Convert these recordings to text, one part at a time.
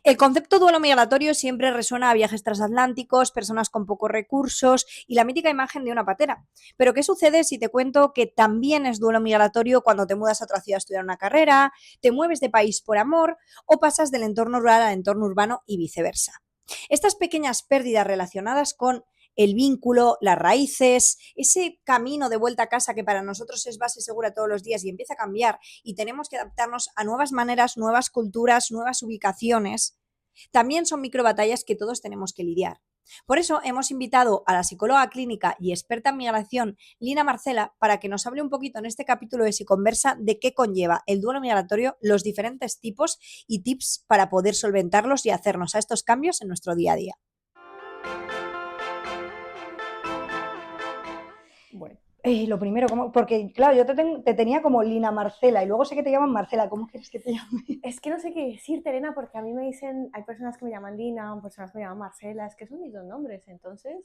El concepto duelo migratorio siempre resuena a viajes transatlánticos, personas con pocos recursos y la mítica imagen de una patera. Pero ¿qué sucede si te cuento que también es duelo migratorio cuando te mudas a otra ciudad a estudiar una carrera, te mueves de país por amor o pasas del entorno rural al entorno urbano y viceversa? Estas pequeñas pérdidas relacionadas con el vínculo, las raíces, ese camino de vuelta a casa que para nosotros es base segura todos los días y empieza a cambiar y tenemos que adaptarnos a nuevas maneras, nuevas culturas, nuevas ubicaciones, también son microbatallas que todos tenemos que lidiar. Por eso hemos invitado a la psicóloga clínica y experta en migración, Lina Marcela, para que nos hable un poquito en este capítulo de Psiconversa de qué conlleva el duelo migratorio, los diferentes tipos y tips para poder solventarlos y hacernos a estos cambios en nuestro día a día. Bueno, Lo primero, porque claro, yo te tenía como Lina Marcela y luego sé que te llaman Marcela. ¿Cómo quieres que te llame? es que no sé qué decirte, Elena, porque a mí me dicen, hay personas que me llaman Lina, personas que me llaman Marcela, es que son mis dos nombres, entonces,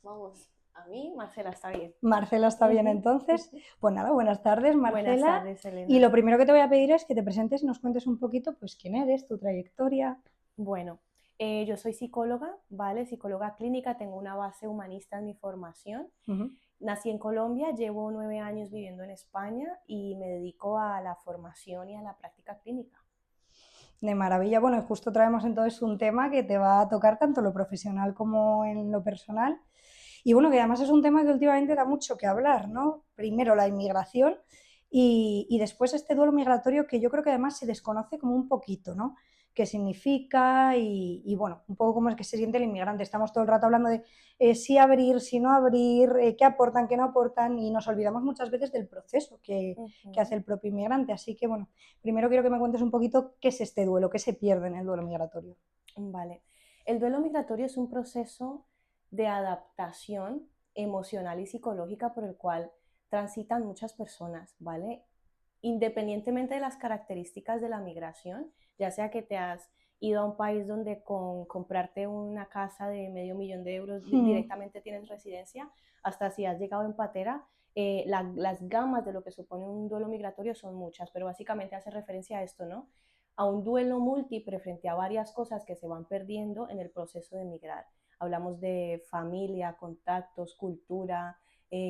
vamos, a mí Marcela está bien. Marcela está bien entonces. Pues nada, buenas tardes, Buenas Marcela. tardes, Y Elena. lo primero que te voy a pedir es que te presentes y nos cuentes un poquito, pues, quién eres, tu trayectoria. Bueno, yo soy psicóloga, ¿vale? Psicóloga clínica, tengo una base humanista en mi formación. Nací en Colombia, llevo 9 años viviendo en España y me dedico a la formación y a la práctica clínica. De maravilla. Bueno, y justo traemos entonces un tema que te va a tocar tanto en lo profesional como en lo personal. Y bueno, que además es un tema que últimamente da mucho que hablar, ¿no? Primero la inmigración y después este duelo migratorio que yo creo que además se desconoce como un poquito, ¿no? Qué significa y bueno, un poco cómo es que se siente el inmigrante. Estamos todo el rato hablando de si abrir, si no abrir, qué aportan, qué no aportan y nos olvidamos muchas veces del proceso que hace el propio inmigrante. Así que bueno, primero quiero que me cuentes un poquito qué es este duelo, qué se pierde en el duelo migratorio. Vale. El duelo migratorio es un proceso de adaptación emocional y psicológica por el cual transitan muchas personas, ¿vale? Independientemente de las características de la migración, ya sea que te has ido a un país donde con comprarte una casa de $500,000 directamente tienes residencia, hasta si has llegado en patera, las gamas de lo que supone un duelo migratorio son muchas, pero básicamente hace referencia a esto, ¿no? A un duelo múltiple frente a varias cosas que se van perdiendo en el proceso de migrar. Hablamos de familia, contactos, cultura,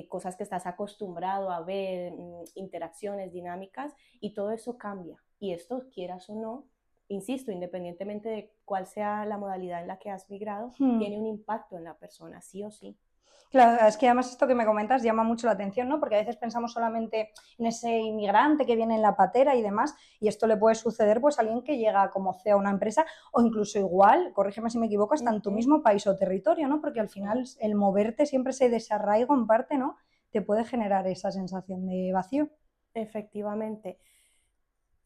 cosas que estás acostumbrado a ver, interacciones, dinámicas, y todo eso cambia. Y esto, quieras o no, insisto, independientemente de cuál sea la modalidad en la que has migrado, tiene un impacto en la persona, sí o sí. Claro, es que además esto que me comentas llama mucho la atención, ¿no? Porque a veces pensamos solamente en ese inmigrante que viene en la patera y demás, y esto le puede suceder pues a alguien que llega como CEO a una empresa o incluso igual, corrígeme si me equivoco, hasta en tu mismo país o territorio, ¿no? Porque al final el moverte siempre ese desarraigo en parte, ¿no? Te puede generar esa sensación de vacío. Efectivamente.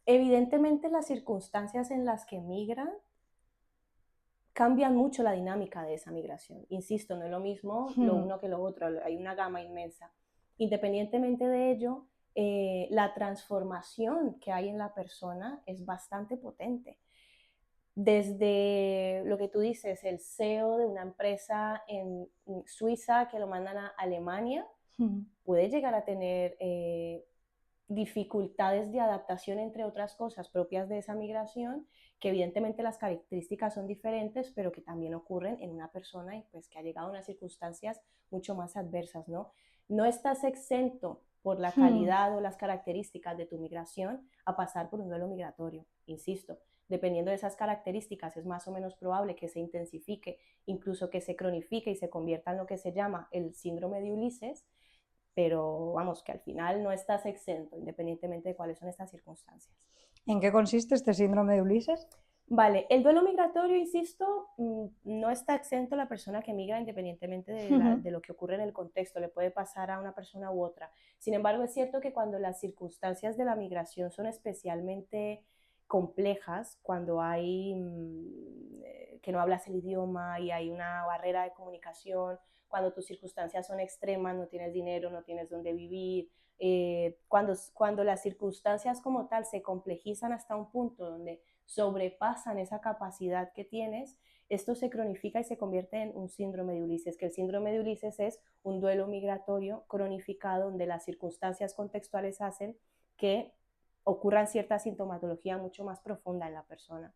Evidentemente las circunstancias en las que migran cambian mucho la dinámica de esa migración. Insisto, no es lo mismo lo uno que lo otro, hay una gama inmensa. Independientemente de ello, la transformación que hay en la persona es bastante potente. Desde lo que tú dices, el CEO de una empresa en Suiza que lo mandan a Alemania, puede llegar a tener dificultades de adaptación, entre otras cosas propias de esa migración, que evidentemente las características son diferentes, pero que también ocurren en una persona y pues que ha llegado a unas circunstancias mucho más adversas, ¿no? No estás exento por la calidad o las características de tu migración a pasar por un duelo migratorio, insisto. Dependiendo de esas características, es más o menos probable que se intensifique, incluso que se cronifique y se convierta en lo que se llama el síndrome de Ulises, pero vamos, que al final no estás exento, independientemente de cuáles son estas circunstancias. ¿En qué consiste este síndrome de Ulises? Vale, el duelo migratorio, insisto, no está exento la persona que migra independientemente de lo que ocurre en el contexto, le puede pasar a una persona u otra. Sin embargo, es cierto que cuando las circunstancias de la migración son especialmente complejas, cuando hay que no hablas el idioma y hay una barrera de comunicación, cuando tus circunstancias son extremas, no tienes dinero, no tienes dónde vivir, cuando las circunstancias como tal se complejizan hasta un punto donde sobrepasan esa capacidad que tienes, esto se cronifica y se convierte en un síndrome de Ulises, que el síndrome de Ulises es un duelo migratorio cronificado donde las circunstancias contextuales hacen que ocurran cierta sintomatología mucho más profunda en la persona.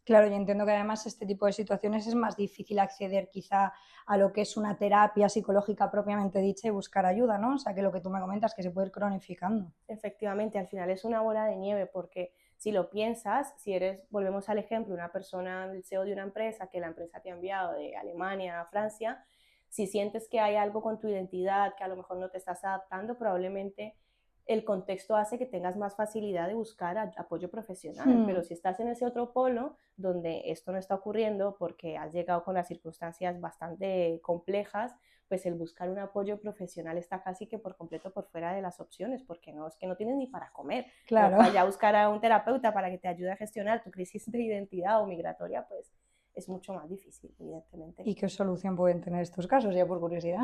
Claro, yo entiendo que además este tipo de situaciones es más difícil acceder quizá a lo que es una terapia psicológica propiamente dicha y buscar ayuda, ¿no? O sea, que lo que tú me comentas, que se puede ir cronificando. Efectivamente, al final es una bola de nieve porque si lo piensas, si eres, volvemos al ejemplo, una persona, el CEO de una empresa, que la empresa te ha enviado de Alemania a Francia, si sientes que hay algo con tu identidad, que a lo mejor no te estás adaptando, probablemente el contexto hace que tengas más facilidad de buscar apoyo profesional, pero si estás en ese otro polo donde esto no está ocurriendo porque has llegado con las circunstancias bastante complejas, pues el buscar un apoyo profesional está casi que por completo por fuera de las opciones, porque no es que no tienes ni para comer, como Claro. para ya buscar a un terapeuta para que te ayude a gestionar tu crisis de identidad o migratoria, pues es mucho más difícil, evidentemente. ¿Y qué solución pueden tener estos casos, ya por curiosidad?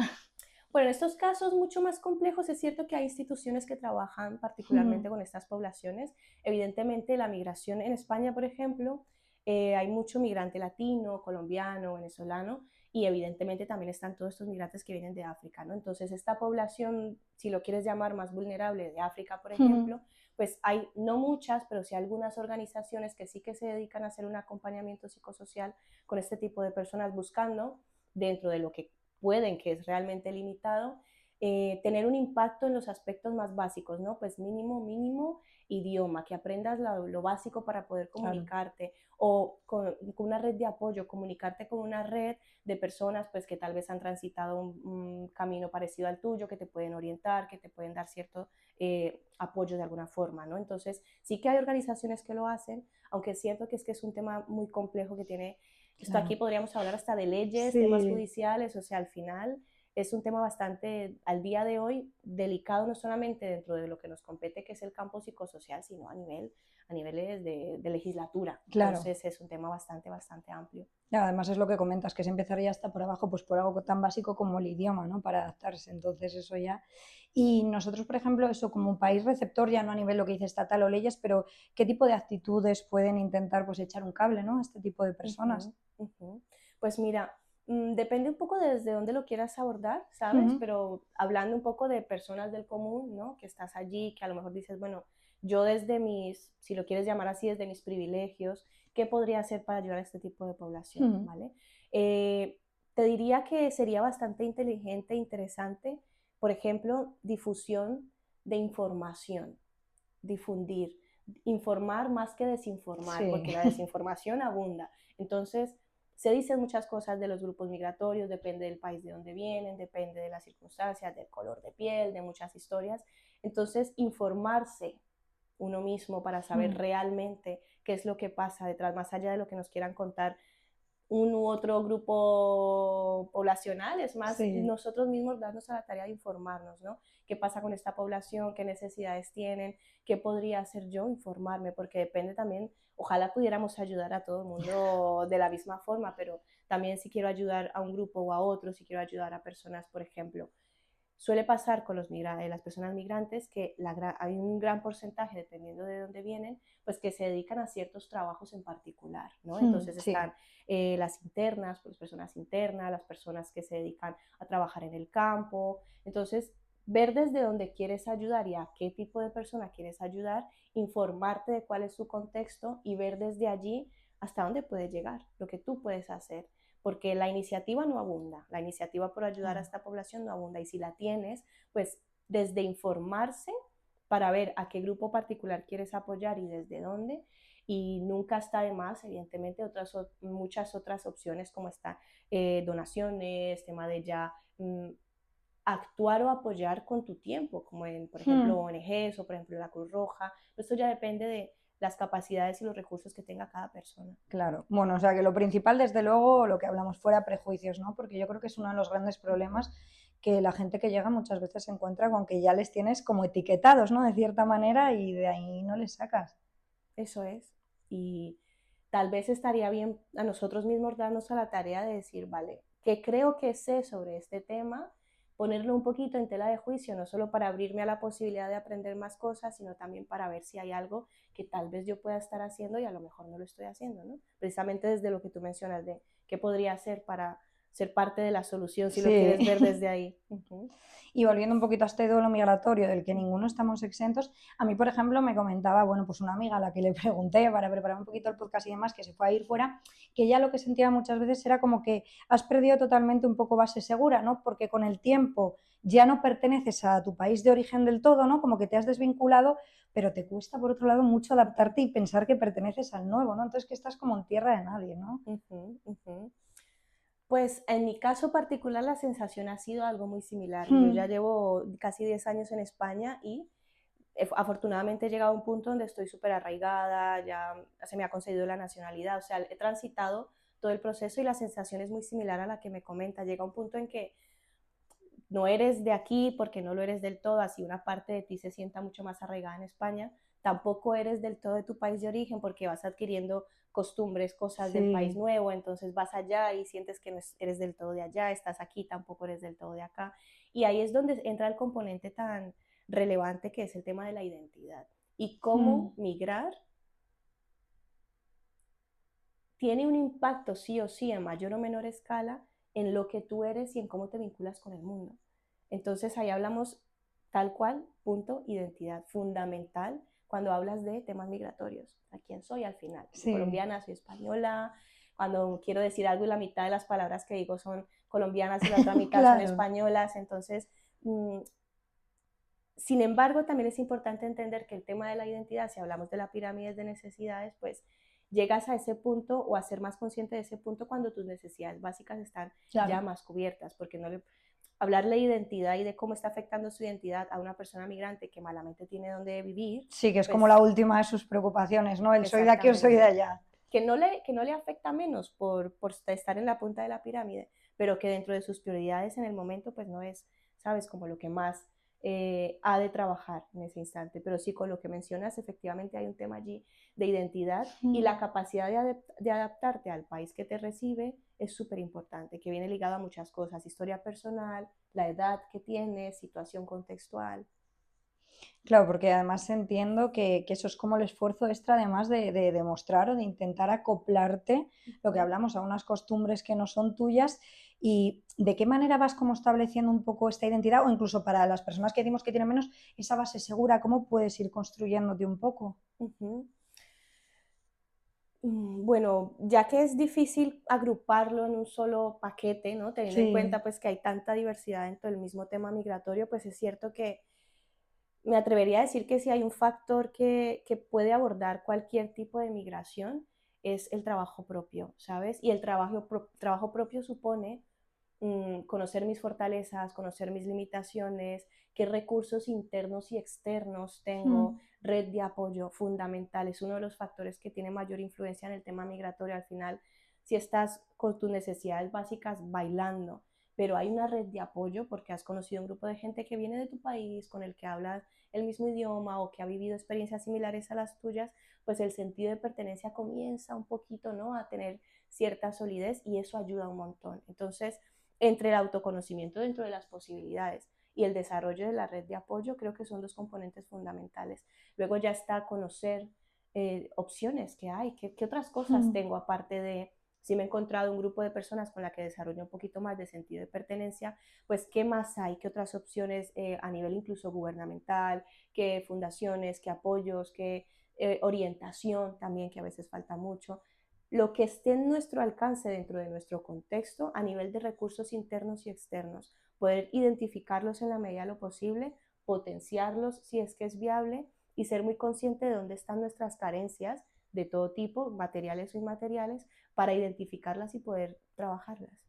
Bueno, en estos casos mucho más complejos es cierto que hay instituciones que trabajan particularmente con estas poblaciones. Evidentemente la migración en España, por ejemplo, hay mucho migrante latino, colombiano, venezolano y evidentemente también están todos estos migrantes que vienen de África, ¿no? Entonces esta población, si lo quieres llamar más vulnerable de África, por ejemplo, pues hay no muchas, pero sí algunas organizaciones que sí que se dedican a hacer un acompañamiento psicosocial con este tipo de personas buscando dentro de lo que pueden, que es realmente limitado, tener un impacto en los aspectos más básicos, ¿no? Pues mínimo idioma, que aprendas lo básico para poder comunicarte, claro. O con una red de apoyo, comunicarte con una red de personas pues que tal vez han transitado un camino parecido al tuyo, que te pueden orientar, que te pueden dar cierto apoyo de alguna forma, ¿no? Entonces sí que hay organizaciones que lo hacen, aunque es cierto que es un tema muy complejo que tiene. Esto Claro. aquí podríamos hablar hasta de leyes, Sí. temas judiciales, o sea, al final es un tema bastante, al día de hoy, delicado no solamente dentro de lo que nos compete, que es el campo psicosocial, sino a niveles de legislatura. Claro. Entonces es un tema bastante amplio. Y además es lo que comentas, que se empezaría hasta por abajo, pues por algo tan básico como el idioma, ¿no? Para adaptarse. Entonces eso ya. Y nosotros, por ejemplo, eso como un país receptor, ya no a nivel lo que dice estatal o leyes, pero ¿qué tipo de actitudes pueden intentar pues echar un cable, ¿no? A este tipo de personas? Pues mira, depende un poco de desde dónde lo quieras abordar, ¿sabes? Pero hablando un poco de personas del común, ¿no? Que estás allí, que a lo mejor dices, bueno, yo desde mis, si lo quieres llamar así, desde mis privilegios, ¿qué podría hacer para ayudar a este tipo de población? ¿Vale? Te diría que sería bastante inteligente e interesante, por ejemplo, difusión de información, difundir, informar más que desinformar, Sí. porque la desinformación abunda. Entonces, se dicen muchas cosas de los grupos migratorios, depende del país de donde vienen, depende de las circunstancias, del color de piel, de muchas historias. Entonces, informarse uno mismo para saber realmente qué es lo que pasa detrás, más allá de lo que nos quieran contar un u otro grupo poblacional, es más nosotros mismos darnos a la tarea de informarnos, ¿no? ¿Qué pasa con esta población? ¿Qué necesidades tienen? ¿Qué podría hacer yo? Informarme, porque depende también, ojalá pudiéramos ayudar a todo el mundo de la misma forma, pero también si quiero ayudar a un grupo o a otro, si quiero ayudar a personas, por ejemplo, suele pasar con las personas migrantes que hay un gran porcentaje, dependiendo de dónde vienen, pues que se dedican a ciertos trabajos en particular, ¿no? Entonces están las internas, pues personas internas, las personas que se dedican a trabajar en el campo. Entonces, ver desde dónde quieres ayudar y a qué tipo de persona quieres ayudar, informarte de cuál es su contexto y ver desde allí hasta dónde puedes llegar, lo que tú puedes hacer, porque la iniciativa no abunda, la iniciativa por ayudar a esta población no abunda, y si la tienes, pues desde informarse para ver a qué grupo particular quieres apoyar y desde dónde, y nunca está de más, evidentemente, muchas otras opciones como están donaciones, tema de ya actuar o apoyar con tu tiempo, como en, por ejemplo, ONGs o por ejemplo la Cruz Roja. Esto ya depende de las capacidades y los recursos que tenga cada persona. Claro. Bueno, o sea que lo principal, desde luego, lo que hablamos fuera prejuicios, ¿no? Porque yo creo que es uno de los grandes problemas que la gente que llega muchas veces se encuentra con que ya les tienes como etiquetados, ¿no? De cierta manera y de ahí no les sacas. Eso es. Y tal vez estaría bien a nosotros mismos darnos a la tarea de decir, vale, ¿qué creo que sé sobre este tema? Ponerlo un poquito en tela de juicio, no solo para abrirme a la posibilidad de aprender más cosas, sino también para ver si hay algo que tal vez yo pueda estar haciendo y a lo mejor no lo estoy haciendo, ¿no? Precisamente desde lo que tú mencionas de qué podría hacer para ser parte de la solución, si lo Sí. quieres ver desde ahí. Y volviendo un poquito a este duelo migratorio del que ninguno estamos exentos, a mí, por ejemplo, me comentaba, bueno, pues una amiga a la que le pregunté para preparar un poquito el podcast y demás, que se fue a ir fuera, que ella lo que sentía muchas veces era como que has perdido totalmente un poco base segura, ¿no? Porque con el tiempo ya no perteneces a tu país de origen del todo, ¿no? Como que te has desvinculado, pero te cuesta, por otro lado, mucho adaptarte y pensar que perteneces al nuevo, ¿no? Entonces que estás como en tierra de nadie, ¿no? Pues en mi caso particular la sensación ha sido algo muy similar. Yo ya Hmm. llevo casi 10 años en España y afortunadamente he llegado a un punto donde estoy súper arraigada, ya se me ha concedido la nacionalidad, o sea, he transitado todo el proceso y la sensación es muy similar a la que me comenta. Llega un punto en que no eres de aquí porque no lo eres del todo, así una parte de ti se sienta mucho más arraigada en España, tampoco eres del todo de tu país de origen porque vas adquiriendo costumbres, cosas del país Sí. nuevo, entonces vas allá y sientes que no eres del todo de allá, estás aquí, tampoco eres del todo de acá. Y ahí es donde entra el componente tan relevante que es el tema de la identidad y cómo Hmm. migrar tiene un impacto sí o sí en mayor o menor escala en lo que tú eres y en cómo te vinculas con el mundo. Entonces ahí hablamos tal cual, punto, identidad, fundamental cuando hablas de temas migratorios. ¿A quién soy al final? Soy Sí. colombiana, soy española. Cuando quiero decir algo y la mitad de las palabras que digo son colombianas y la otra mitad son Claro. españolas, entonces sin embargo, también es importante entender que el tema de la identidad, si hablamos de la pirámide de necesidades, pues llegas a ese punto o a ser más consciente de ese punto cuando tus necesidades básicas están ya Claro. más cubiertas, porque no le, hablarle de identidad y de cómo está afectando su identidad a una persona migrante que malamente tiene donde vivir, Sí, que es como la pues última de sus preocupaciones, ¿no? El soy de aquí o soy de exactamente, allá. que no le afecta menos por estar en la punta de la pirámide, pero que dentro de sus prioridades en el momento, pues no es, sabes, como lo que más ha de trabajar en ese instante. Pero sí, con lo que mencionas, efectivamente hay un tema allí de identidad y la capacidad de adaptarte al país que te recibe es súper importante, que viene ligado a muchas cosas, historia personal, la edad que tienes, situación contextual. Claro, porque además entiendo que eso es como el esfuerzo extra, además de demostrar o de intentar acoplarte, lo que hablamos, a unas costumbres que no son tuyas. ¿Y de qué manera vas como estableciendo un poco esta identidad? O incluso para las personas que decimos que tienen menos, esa base segura, ¿cómo puedes ir construyéndote un poco? Uh -huh. Bueno, ya que es difícil agruparlo en un solo paquete, ¿no? Teniendo en Sí, cuenta pues que hay tanta diversidad dentro del mismo tema migratorio, pues es cierto que me atrevería a decir que si hay un factor que puede abordar cualquier tipo de migración es el trabajo propio, ¿sabes? Y el trabajo propio supone conocer mis fortalezas, conocer mis limitaciones, qué recursos internos y externos tengo, red de apoyo fundamental, es uno de los factores que tiene mayor influencia en el tema migratorio. Al final, si estás con tus necesidades básicas bailando, pero hay una red de apoyo porque has conocido un grupo de gente que viene de tu país, con el que hablas el mismo idioma o que ha vivido experiencias similares a las tuyas, pues el sentido de pertenencia comienza un poquito, ¿no?, a tener cierta solidez y eso ayuda un montón. Entonces, entre el autoconocimiento dentro de las posibilidades y el desarrollo de la red de apoyo, creo que son dos componentes fundamentales. Luego ya está conocer opciones que hay, qué otras cosas tengo aparte de, si me he encontrado un grupo de personas con la que desarrollo un poquito más de sentido de pertenencia, pues qué más hay, qué otras opciones a nivel incluso gubernamental, qué fundaciones, qué apoyos, qué orientación también, que a veces falta mucho, lo que esté en nuestro alcance dentro de nuestro contexto a nivel de recursos internos y externos, poder identificarlos en la medida de lo posible, potenciarlos si es que es viable y ser muy consciente de dónde están nuestras carencias de todo tipo, materiales o inmateriales, para identificarlas y poder trabajarlas.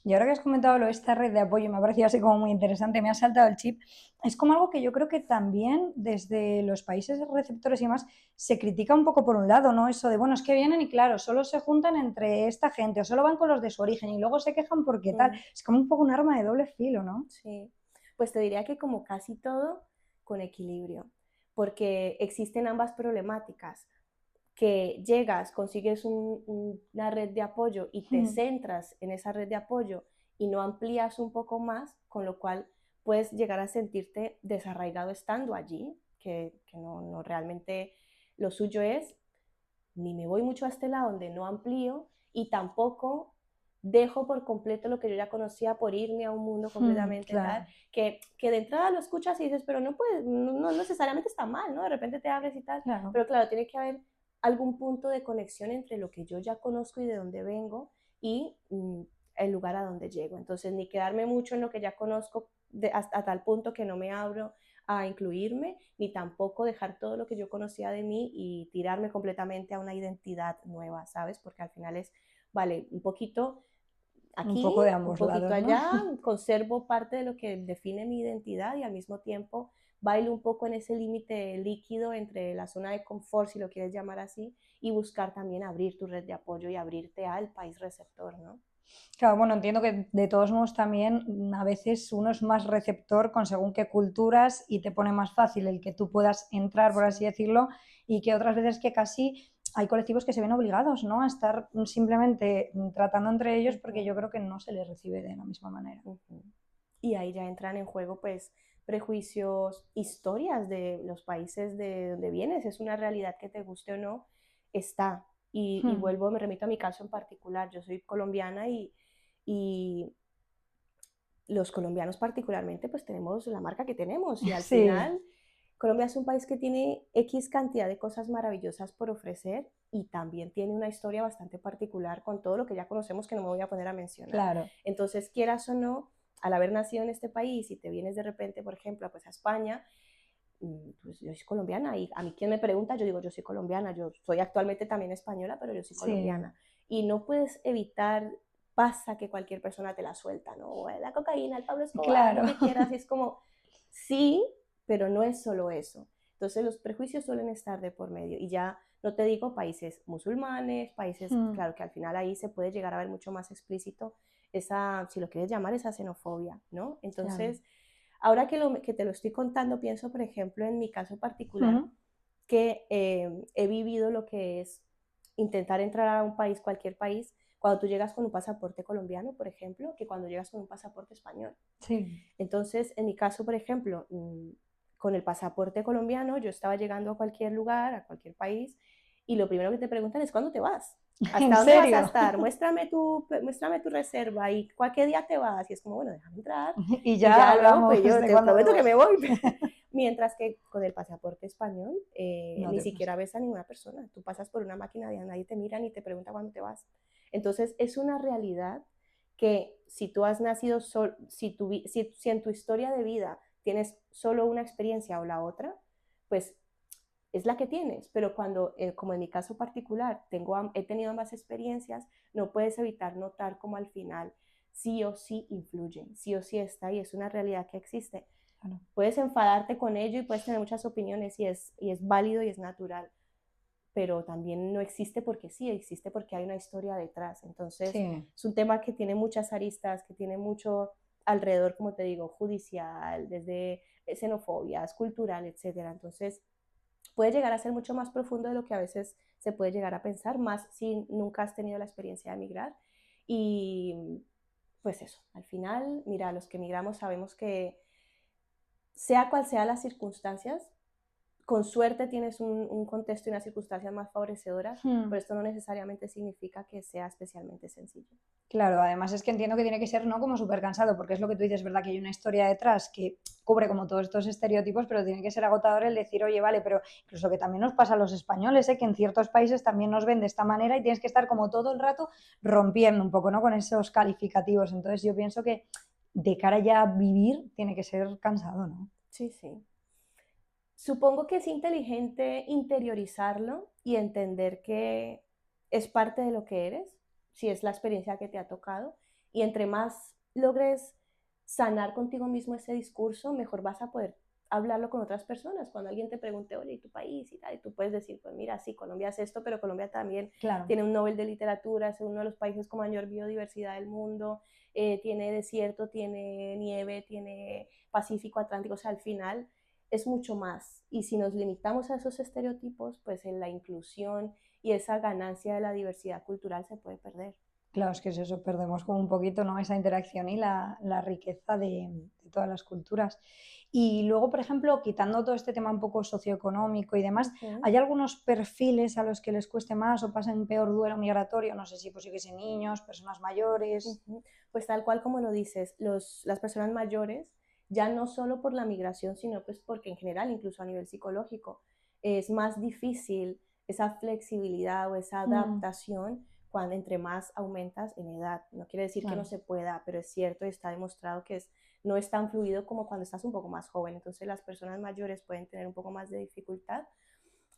y ahora que has comentado lo de esta red de apoyo, me ha parecido así como muy interesante, me ha saltado el chip. Es como algo que yo creo que también desde los países receptores y demás se critica un poco por un lado, ¿no? Eso de, bueno, es que vienen y claro, solo se juntan entre esta gente o solo van con los de su origen y luego se quejan porque tal. Mm, Es como un poco un arma de doble filo, ¿no? sí, pues te diría que como casi todo, con equilibrio, porque existen ambas problemáticas que llegas, consigues una red de apoyo y te centras en esa red de apoyo y no amplías un poco más, con lo cual puedes llegar a sentirte desarraigado estando allí, que no realmente lo suyo es, ni me voy mucho a este lado donde no amplío y tampoco dejo por completo lo que yo ya conocía por irme a un mundo completamente Claro. tal, que de entrada lo escuchas y dices, pero no, puedes, no necesariamente está mal, ¿no? De repente te abres y tal, Claro. pero claro, tiene que haber algún punto de conexión entre lo que yo ya conozco y de dónde vengo y el lugar a donde llego. Entonces, ni quedarme mucho en lo que ya conozco hasta tal punto que no me abro a incluirme, ni tampoco dejar todo lo que yo conocía de mí y tirarme completamente a una identidad nueva, ¿sabes? Porque al final es, vale, un poquito Un aquí, poco de un ambos poquito lados, ¿no? allá, conservo parte de lo que define mi identidad y al mismo tiempo bailo un poco en ese límite líquido entre la zona de confort, si lo quieres llamar así, y buscar también abrir tu red de apoyo y abrirte al país receptor, ¿no? Claro, bueno, entiendo que de todos modos también a veces uno es más receptor con según qué culturas y te pone más fácil el que tú puedas entrar, por así Sí. decirlo, y que otras veces que casi hay colectivos que se ven obligados, ¿no? A estar simplemente tratando entre ellos porque yo Ujú, creo que no se les recibe de la misma manera. ujú. Y ahí ya entran en juego pues prejuicios, historias de los países de donde vienes, es una realidad que te guste o no, está. Y Hmm. vuelvo, me remito a mi caso en particular, yo soy colombiana y los colombianos particularmente pues tenemos la marca que tenemos y al Sí, final Colombia es un país que tiene X cantidad de cosas maravillosas por ofrecer y también tiene una historia bastante particular con todo lo que ya conocemos que no me voy a poner a mencionar. claro. Entonces, quieras o no, al haber nacido en este país y te vienes de repente, por ejemplo, pues a España, pues yo soy colombiana y a mí quien me pregunta, yo digo, yo soy colombiana, yo soy actualmente también española, pero yo soy Sí, colombiana. Y no puedes evitar, pasa que cualquier persona te la suelta, ¿no? La cocaína, el Pablo Escobar, lo claro. que quieras, y es como, sí, pero no es solo eso. Entonces los prejuicios suelen estar de por medio y ya no te digo países musulmanes, países, Hmm. claro que al final ahí se puede llegar a ver mucho más explícito esa, si lo quieres llamar, esa xenofobia, ¿no? Claro. Entonces, ahora que te lo estoy contando, pienso, por ejemplo, en mi caso particular, Ujú. que he vivido lo que es intentar entrar a un país, cualquier país, cuando tú llegas con un pasaporte colombiano, por ejemplo, que cuando llegas con un pasaporte español. Sí. Entonces, en mi caso, por ejemplo, con el pasaporte colombiano, yo estaba llegando a cualquier lugar, a cualquier país, y lo primero que te preguntan es, ¿cuándo te vas? ¿En ¿Hasta dónde vas a serio? estar? Muéstrame tu reserva y ¿qué día te vas? Y es como, bueno, déjame entrar Y y ya ya luego, hablamos pues yo de te cuándo prometo que vemos. me voy. Mientras que con el pasaporte español No ni te pasa. siquiera ves a ninguna persona. Tú pasas por una máquina, nadie te mira ni te pregunta cuándo te vas. Entonces es una realidad que si tú has nacido, si en tu historia de vida tienes solo una experiencia o la otra, pues es la que tienes, pero cuando, como en mi caso particular, he tenido ambas experiencias, no puedes evitar notar como al final sí o sí influyen, sí o sí está y es una realidad que existe. Claro. Puedes enfadarte con ello y puedes tener muchas opiniones y es válido y es natural, pero también no existe porque sí, existe porque hay una historia detrás. Entonces, Sí. es un tema que tiene muchas aristas, que tiene mucho alrededor, como te digo, judicial, desde xenofobias, cultural, etcétera. Entonces, puede llegar a ser mucho más profundo de lo que a veces se puede llegar a pensar, más si nunca has tenido la experiencia de emigrar. Y pues eso, al final, mira, los que emigramos sabemos que sea cual sea las circunstancias, con suerte tienes un contexto y unas circunstancias más favorecedoras, Hmm. pero esto no necesariamente significa que sea especialmente sencillo. Claro, además es que entiendo que tiene que ser, ¿no? Como súper cansado, porque es lo que tú dices, ¿verdad? Que hay una historia detrás que cubre como todos estos estereotipos, pero tiene que ser agotador el decir, oye, vale, pero incluso que también nos pasa a los españoles, ¿eh? Que en ciertos países también nos ven de esta manera y tienes que estar como todo el rato rompiendo un poco, ¿no? Con esos calificativos. Entonces yo pienso que de cara ya a vivir tiene que ser cansado, ¿no? Sí, sí. Supongo que es inteligente interiorizarlo y entender que es parte de lo que eres, si es la experiencia que te ha tocado, y entre más logres sanar contigo mismo ese discurso, mejor vas a poder hablarlo con otras personas. Cuando alguien te pregunte, oye, ¿y tu país? Y tal, y tú puedes decir, pues mira, sí, Colombia es esto, pero Colombia también Claro. tiene un Nobel de Literatura, es uno de los países con mayor biodiversidad del mundo, tiene desierto, tiene nieve, tiene Pacífico, Atlántico, o sea, al final es mucho más. Y si nos limitamos a esos estereotipos, pues en la inclusión y esa ganancia de la diversidad cultural se puede perder. Claro, es que es eso, perdemos como un poquito, ¿no? Esa interacción y la riqueza de todas las culturas. Y luego, por ejemplo, quitando todo este tema un poco socioeconómico y demás, Ujú. ¿hay algunos perfiles a los que les cueste más o pasen peor duelo migratorio? No sé si pues yo que sé, niños, personas mayores. Ujú. Pues tal cual como lo dices, las personas mayores, ya no solo por la migración, sino pues porque en general, incluso a nivel psicológico, es más difícil esa flexibilidad o esa Mm, adaptación cuando entre más aumentas en edad. No quiere decir que no claro. se pueda, pero es cierto y está demostrado que no es tan fluido como cuando estás un poco más joven. Entonces las personas mayores pueden tener un poco más de dificultad.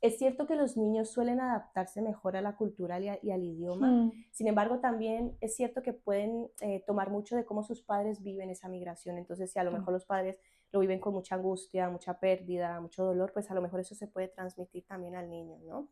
Es cierto que los niños suelen adaptarse mejor a la cultura y al idioma, Mm, sin embargo, también es cierto que pueden tomar mucho de cómo sus padres viven esa migración. Entonces, si a lo claro. mejor los padres lo viven con mucha angustia, mucha pérdida, mucho dolor, pues a lo mejor eso se puede transmitir también al niño, ¿no?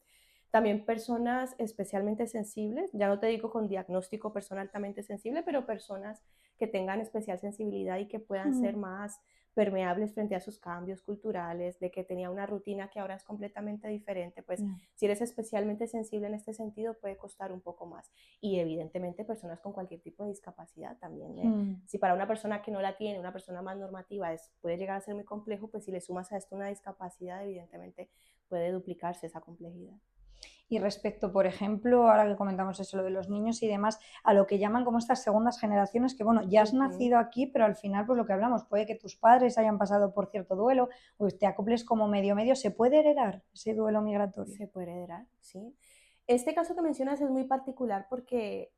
También personas especialmente sensibles, ya no te digo con diagnóstico persona altamente sensible, pero personas que tengan especial sensibilidad y que puedan ser Mm, más permeables frente a sus cambios culturales, de que tenía una rutina que ahora es completamente diferente, pues ya. si eres especialmente sensible en este sentido puede costar un poco más. Y evidentemente personas con cualquier tipo de discapacidad también. Mm. Si para una persona que no la tiene, una persona más normativa, puede llegar a ser muy complejo, pues si le sumas a esto una discapacidad, evidentemente puede duplicarse esa complejidad. Y respecto, por ejemplo, ahora que comentamos eso, lo de los niños y demás, a lo que llaman como estas segundas generaciones, que bueno, ya has Ujú. nacido aquí, pero al final, pues lo que hablamos, puede que tus padres hayan pasado por cierto duelo, o te acoples como medio medio, ¿se puede heredar ese duelo migratorio? Se puede heredar, ¿sí? Este caso que mencionas es muy particular porque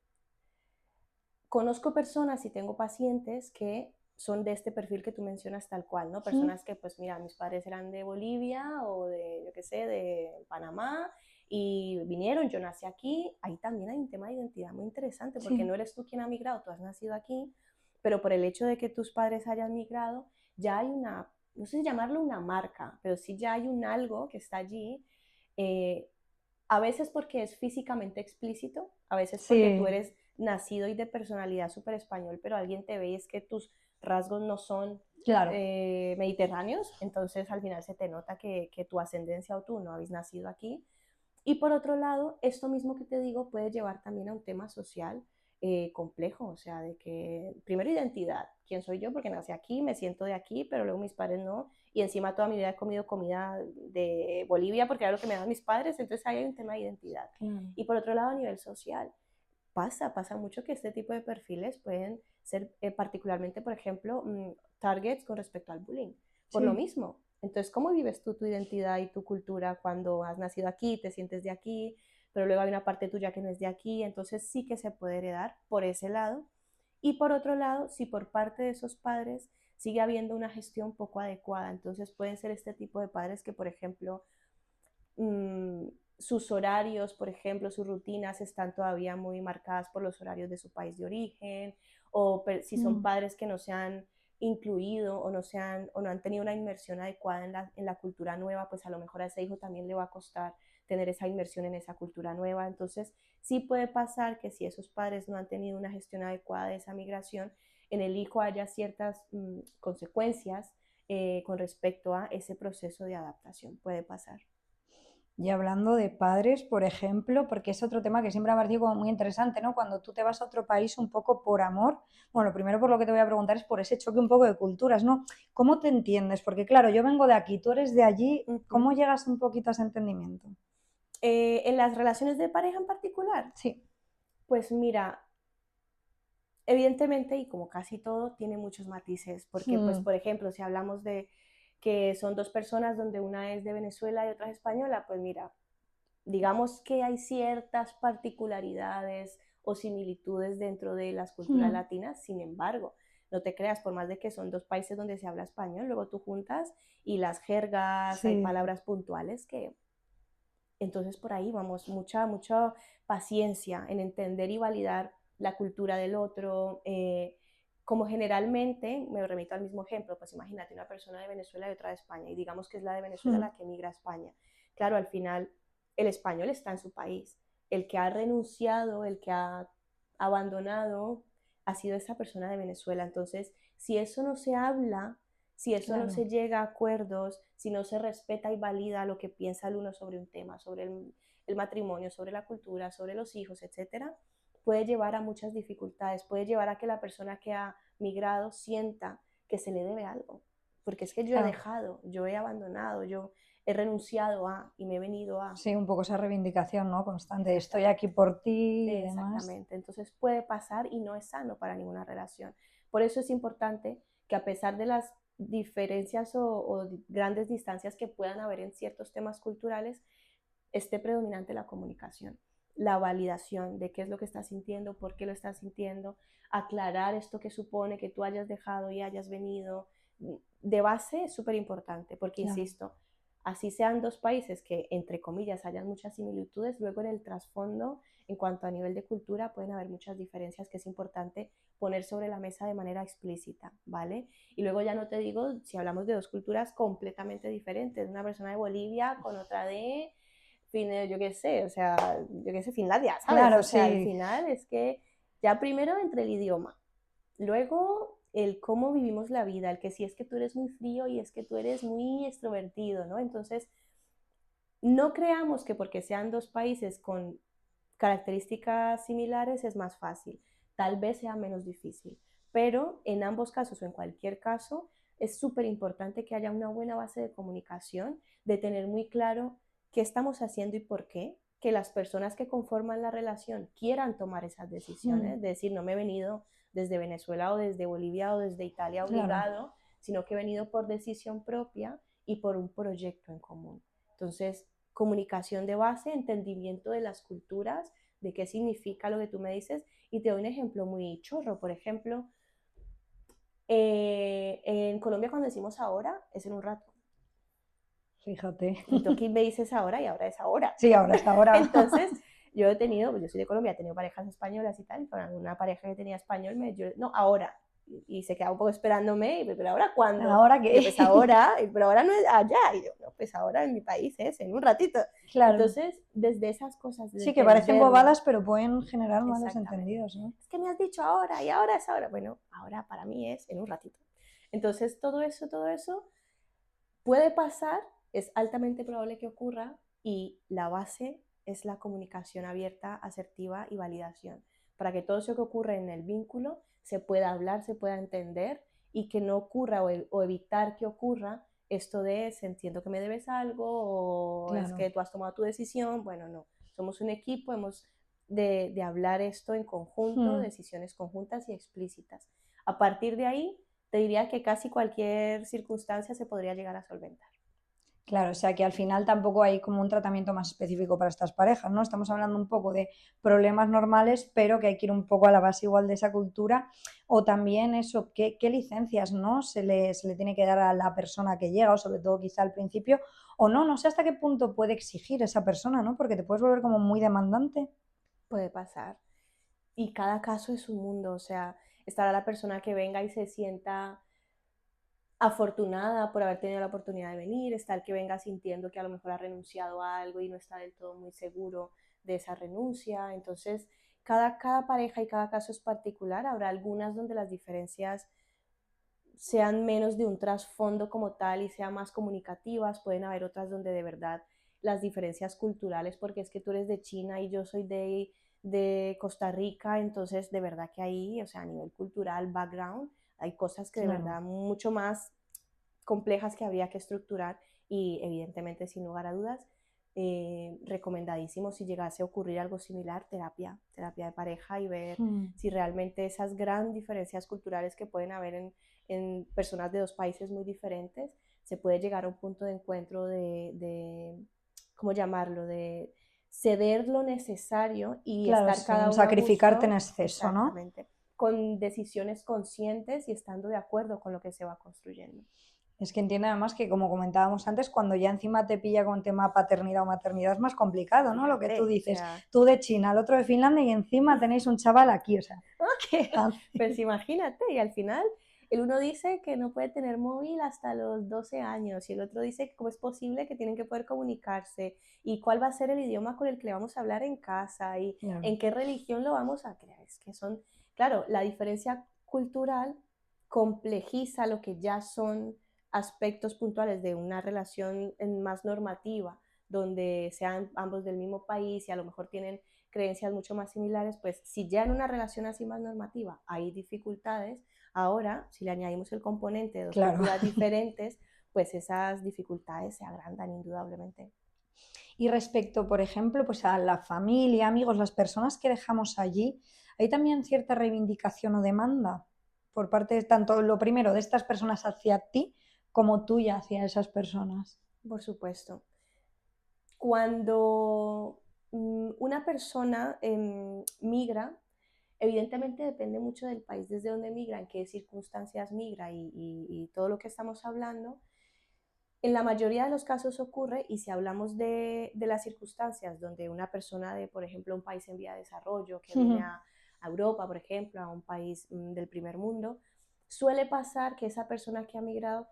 conozco personas y tengo pacientes que son de este perfil que tú mencionas tal cual, ¿no? Mm, Personas que, pues mira, mis padres eran de Bolivia o de, yo qué sé, de Panamá y vinieron, yo nací aquí. Ahí también hay un tema de identidad muy interesante porque sí, no eres tú quien ha migrado, tú has nacido aquí, pero por el hecho de que tus padres hayan migrado, ya hay una, no sé si llamarlo una marca, pero sí ya hay un algo que está allí. eh, a veces porque es físicamente explícito, a veces porque tú sí, eres nacido y de personalidad súper español, pero alguien te ve y es que tus rasgos no son claro. mediterráneos, entonces al final se te nota que tu ascendencia o tú no habéis nacido aquí. Y por otro lado, esto mismo que te digo puede llevar también a un tema social complejo, o sea, de que primero identidad, quién soy yo porque nací aquí, me siento de aquí, pero luego mis padres no, y encima toda mi vida he comido comida de Bolivia porque era lo que me daban mis padres, entonces ahí hay un tema de identidad. Claro. Y por otro lado, a nivel social, pasa mucho que este tipo de perfiles pueden ser particularmente, por ejemplo, targets con respecto al bullying, por lo Sí. mismo. Entonces, ¿cómo vives tú tu identidad y tu cultura cuando has nacido aquí, te sientes de aquí, pero luego hay una parte tuya que no es de aquí? Entonces sí que se puede heredar por ese lado. Y por otro lado, si por parte de esos padres sigue habiendo una gestión poco adecuada, entonces pueden ser este tipo de padres que, por ejemplo, mmm, sus horarios, por ejemplo, sus rutinas están todavía muy marcadas por los horarios de su país de origen, o si son Mm, padres que no se han incluido o no han tenido una inmersión adecuada en la cultura nueva, pues a lo mejor a ese hijo también le va a costar tener esa inmersión en esa cultura nueva. Entonces, sí puede pasar que si esos padres no han tenido una gestión adecuada de esa migración, en el hijo haya ciertas consecuencias con respecto a ese proceso de adaptación. Puede pasar. Y hablando de padres, por ejemplo, porque es otro tema que siempre me ha parecido como muy interesante, ¿no? Cuando tú te vas a otro país un poco por amor, bueno, lo primero por lo que te voy a preguntar es por ese choque un poco de culturas, ¿no? ¿Cómo te entiendes? Porque claro, yo vengo de aquí, tú eres de allí, Uh ¿cómo -huh. llegas un poquito a ese entendimiento? En las relaciones de pareja en particular, Sí. pues mira, evidentemente y como casi todo tiene muchos matices, porque pues Mm, por ejemplo, si hablamos de que son dos personas donde una es de Venezuela y otra es española, pues mira, digamos que hay ciertas particularidades o similitudes dentro de las culturas mm, latinas, sin embargo, no te creas, por más de que son dos países donde se habla español, luego tú juntas y las jergas, hay sí, palabras puntuales que entonces por ahí vamos, mucha paciencia en entender y validar la cultura del otro. Como generalmente, me remito al mismo ejemplo, pues imagínate una persona de Venezuela y otra de España, y digamos que es la de Venezuela mm, la que migra a España. Claro, al final el español está en su país. El que ha renunciado, el que ha abandonado, ha sido esa persona de Venezuela. Entonces, si eso no se habla, si eso no claro. se llega a acuerdos, si no se respeta y valida lo que piensa el uno sobre un tema, sobre el matrimonio, sobre la cultura, sobre los hijos, etcétera, puede llevar a muchas dificultades, puede llevar a que la persona que ha migrado sienta que se le debe algo, porque es que yo he Claro. dejado, yo he abandonado, yo he renunciado a y me he venido a. Sí, un poco esa reivindicación, ¿no? Constante, estoy Exactamente. aquí por ti y demás. Exactamente, entonces puede pasar y no es sano para ninguna relación. Por eso es importante que a pesar de las diferencias o grandes distancias que puedan haber en ciertos temas culturales, esté predominante la comunicación, la validación de qué es lo que estás sintiendo, por qué lo estás sintiendo, aclarar esto que supone que tú hayas dejado y hayas venido. De base es súper importante, porque Claro. insisto, así sean dos países que, entre comillas, hayan muchas similitudes, luego en el trasfondo, en cuanto a nivel de cultura, pueden haber muchas diferencias que es importante poner sobre la mesa de manera explícita, ¿vale? Y luego ya no te digo si hablamos de dos culturas completamente diferentes, una persona de Bolivia con otra de, yo qué sé, o sea, yo qué sé, Finlandia, ¿sabes? Claro, O sea, al sí. final es que ya primero entre el idioma, luego el cómo vivimos la vida, el que si es que tú eres muy frío y es que tú eres muy extrovertido, ¿no? Entonces, no creamos que porque sean dos países con características similares es más fácil, tal vez sea menos difícil, pero en ambos casos o en cualquier caso es súper importante que haya una buena base de comunicación, de tener muy claro qué estamos haciendo y por qué, que las personas que conforman la relación quieran tomar esas decisiones, de decir, no me he venido desde Venezuela o desde Bolivia o desde Italia Claro. obligado, sino que he venido por decisión propia y por un proyecto en común. Entonces, comunicación de base, entendimiento de las culturas, de qué significa lo que tú me dices. Y te doy un ejemplo muy chorro. Por ejemplo, en Colombia cuando decimos ahora es en un rato. Fíjate. Y tú aquí me dices ahora y ahora es ahora. Sí, ahora es ahora. Entonces, yo he tenido, pues yo soy de Colombia, he tenido parejas españolas y tal, y con alguna pareja que tenía español, no, ahora. Y se quedaba un poco esperándome, pero ¿ahora cuándo? ¿Ahora Y yo, pues qué? ahora, pero ahora no es allá. Y yo, no, pues ahora en mi país es, en un ratito. Claro. Entonces, desde esas cosas, de Sí, que parecen entenderlo, bobadas, pero pueden generar malos exactamente. entendidos, ¿no? Es que me has dicho ahora y ahora es ahora. Bueno, ahora para mí es en un ratito. Entonces, todo eso puede pasar, es altamente probable que ocurra y la base es la comunicación abierta, asertiva y validación, para que todo eso que ocurre en el vínculo se pueda hablar, se pueda entender y que no ocurra o evitar que ocurra esto de entiendo que me debes algo o es Claro. que tú has tomado tu decisión. Bueno, no, somos un equipo, hemos de hablar esto en conjunto, Hmm. decisiones conjuntas y explícitas. A partir de ahí, te diría que casi cualquier circunstancia se podría llegar a solventar. Claro, o sea que al final tampoco hay como un tratamiento más específico para estas parejas, ¿no? Estamos hablando un poco de problemas normales, pero que hay que ir un poco a la base igual de esa cultura. O también eso, qué licencias, ¿no? Se le tiene que dar a la persona que llega, o sobre todo quizá al principio, o no, no sé hasta qué punto puede exigir esa persona, ¿no? Porque te puedes volver como muy demandante. Puede pasar. Y cada caso es un mundo, o sea, estará la persona que venga y se sienta afortunada por haber tenido la oportunidad de venir, está el que venga sintiendo que a lo mejor ha renunciado a algo y no está del todo muy seguro de esa renuncia. Entonces, cada pareja y cada caso es particular. Habrá algunas donde las diferencias sean menos de un trasfondo como tal y sean más comunicativas. Pueden haber otras donde de verdad las diferencias culturales, porque es que tú eres de China y yo soy de Costa Rica, entonces de verdad que ahí, o sea, a nivel cultural, background, hay cosas que de Claro. verdad mucho más complejas que habría que estructurar y evidentemente, sin lugar a dudas, recomendadísimo si llegase a ocurrir algo similar, terapia de pareja y ver Hmm. si realmente esas gran diferencias culturales que pueden haber en personas de dos países muy diferentes, se puede llegar a un punto de encuentro ¿cómo llamarlo? De ceder lo necesario y Claro, estar cada sin uno a sacrificarte en gusto, exceso, ¿no? exactamente, con decisiones conscientes y estando de acuerdo con lo que se va construyendo. Es que entiendo además que, como comentábamos antes, cuando ya encima te pilla con tema paternidad o maternidad es más complicado, ¿no? Lo que tú Fíjate, o dices, sea, tú de China, el otro de Finlandia y encima tenéis un chaval aquí, o sea, ¿qué pues haces? imagínate, y al final el uno dice que no puede tener móvil hasta los 12 años y el otro dice que cómo es posible que tienen que poder comunicarse y cuál va a ser el idioma con el que le vamos a hablar en casa y Claro, en qué religión lo vamos a crear. Es que son, claro, la diferencia cultural complejiza lo que ya son aspectos puntuales de una relación más normativa, donde sean ambos del mismo país y a lo mejor tienen creencias mucho más similares, pues si ya en una relación así más normativa hay dificultades, ahora si le añadimos el componente de dos Claro. culturas diferentes, pues esas dificultades se agrandan indudablemente. Y respecto, por ejemplo, pues a la familia, amigos, las personas que dejamos allí, ¿hay también cierta reivindicación o demanda por parte de tanto lo primero de estas personas hacia ti como tuya hacia esas personas? Por supuesto. Cuando una persona migra, evidentemente depende mucho del país desde donde migra, en qué circunstancias migra y todo lo que estamos hablando. En la mayoría de los casos ocurre, y si hablamos de las circunstancias donde una persona de, por ejemplo, un país en vía de desarrollo que viene a Europa, por ejemplo, a un país del primer mundo, suele pasar que esa persona que ha migrado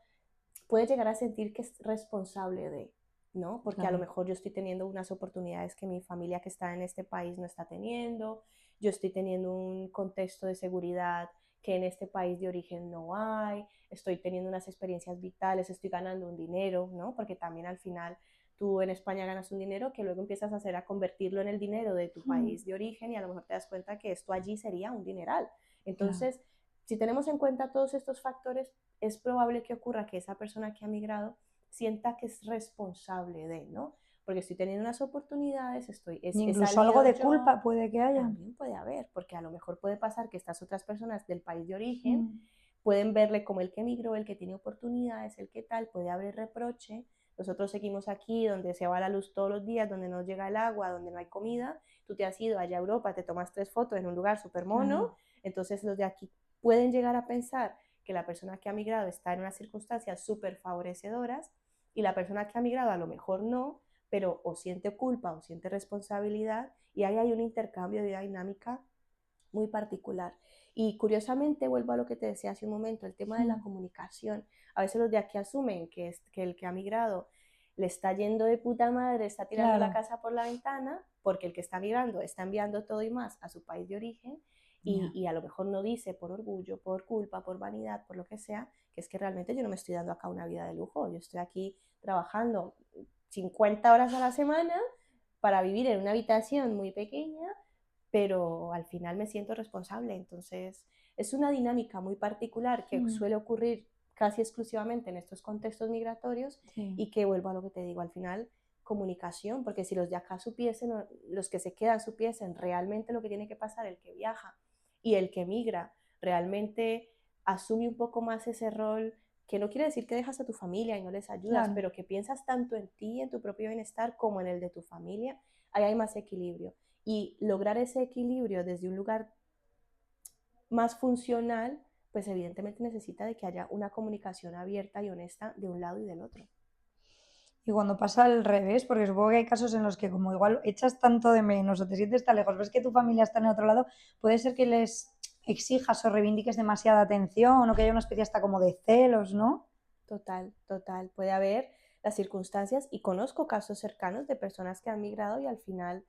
puede llegar a sentir que es responsable de, ¿no? Porque a lo Claro. mejor yo estoy teniendo unas oportunidades que mi familia que está en este país no está teniendo, yo estoy teniendo un contexto de seguridad que en este país de origen no hay, estoy teniendo unas experiencias vitales, estoy ganando un dinero, ¿no? Porque también al final tú en España ganas un dinero que luego empiezas a hacer a convertirlo en el dinero de tu país de origen y a lo mejor te das cuenta que esto allí sería un dineral. Claro. Entonces, si tenemos en cuenta todos estos factores, es probable que ocurra que esa persona que ha migrado sienta que es responsable de, ¿no? Porque estoy teniendo unas oportunidades, he Incluso algo salido de yo, culpa puede que haya. también puede haber, porque a lo mejor puede pasar que estas otras personas del país de origen pueden verle como el que emigró, el que tiene oportunidades, el que tal, puede haber reproche. Nosotros seguimos aquí donde se va la luz todos los días, donde no llega el agua, donde no hay comida. Tú te has ido allá a Europa, te tomas 3 fotos en un lugar súper mono. Claro. Entonces los de aquí pueden llegar a pensar que la persona que ha migrado está en unas circunstancias súper favorecedoras y la persona que ha migrado a lo mejor no, pero o siente culpa o siente responsabilidad y ahí hay un intercambio de dinámica muy particular. Y curiosamente, vuelvo a lo que te decía hace un momento, el tema de la comunicación. A veces los de aquí asumen que el que ha migrado le está yendo de puta madre, está tirando la Claro. casa por la ventana, porque el que está migrando está enviando todo y más a su país de origen Ya. y a lo mejor no dice por orgullo, por culpa, por vanidad, por lo que sea, que es que realmente yo no me estoy dando acá una vida de lujo, yo estoy aquí trabajando 50 horas a la semana para vivir en una habitación muy pequeña, pero al final me siento responsable. Entonces, es una dinámica muy particular que suele ocurrir casi exclusivamente en estos contextos migratorios Sí. y que vuelvo a lo que te digo, al final comunicación, porque si los de acá supiesen, los que se quedan supiesen realmente lo que tiene que pasar, el que viaja y el que migra, realmente asume un poco más ese rol, que no quiere decir que dejas a tu familia y no les ayudas, Claro. pero que piensas tanto en ti, en tu propio bienestar, como en el de tu familia, ahí hay más equilibrio. Y lograr ese equilibrio desde un lugar más funcional, pues evidentemente necesita de que haya una comunicación abierta y honesta de un lado y del otro. Y cuando pasa al revés, porque supongo que hay casos en los que como igual echas tanto de menos o te sientes tan lejos, ves que tu familia está en otro lado, puede ser que les exijas o reivindiques demasiada atención o que haya una especie hasta como de celos, ¿no? Total, total. Puede haber las circunstancias y conozco casos cercanos de personas que han migrado y al final,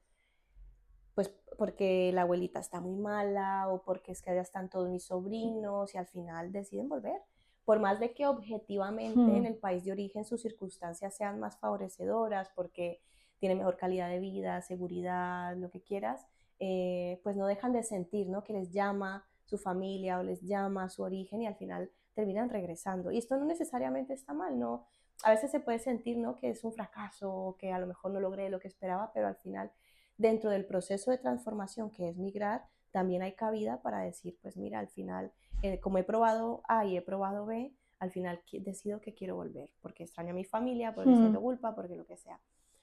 pues porque la abuelita está muy mala o porque es que allá están todos mis sobrinos y al final deciden volver. Por más de que objetivamente en el país de origen sus circunstancias sean más favorecedoras porque tiene mejor calidad de vida, seguridad, lo que quieras, pues no dejan de sentir, ¿no? Que les llama su familia o les llama su origen y al final terminan regresando. Y esto no necesariamente está mal, ¿no? A veces se puede sentir, ¿no? Que es un fracaso o que a lo mejor no logré lo que esperaba, pero al final dentro del proceso de transformación que es migrar, también hay cabida para decir, pues mira, al final, como he probado A y he probado B, al final decido que quiero volver, porque extraño a mi familia, porque siento culpa, porque lo que sea.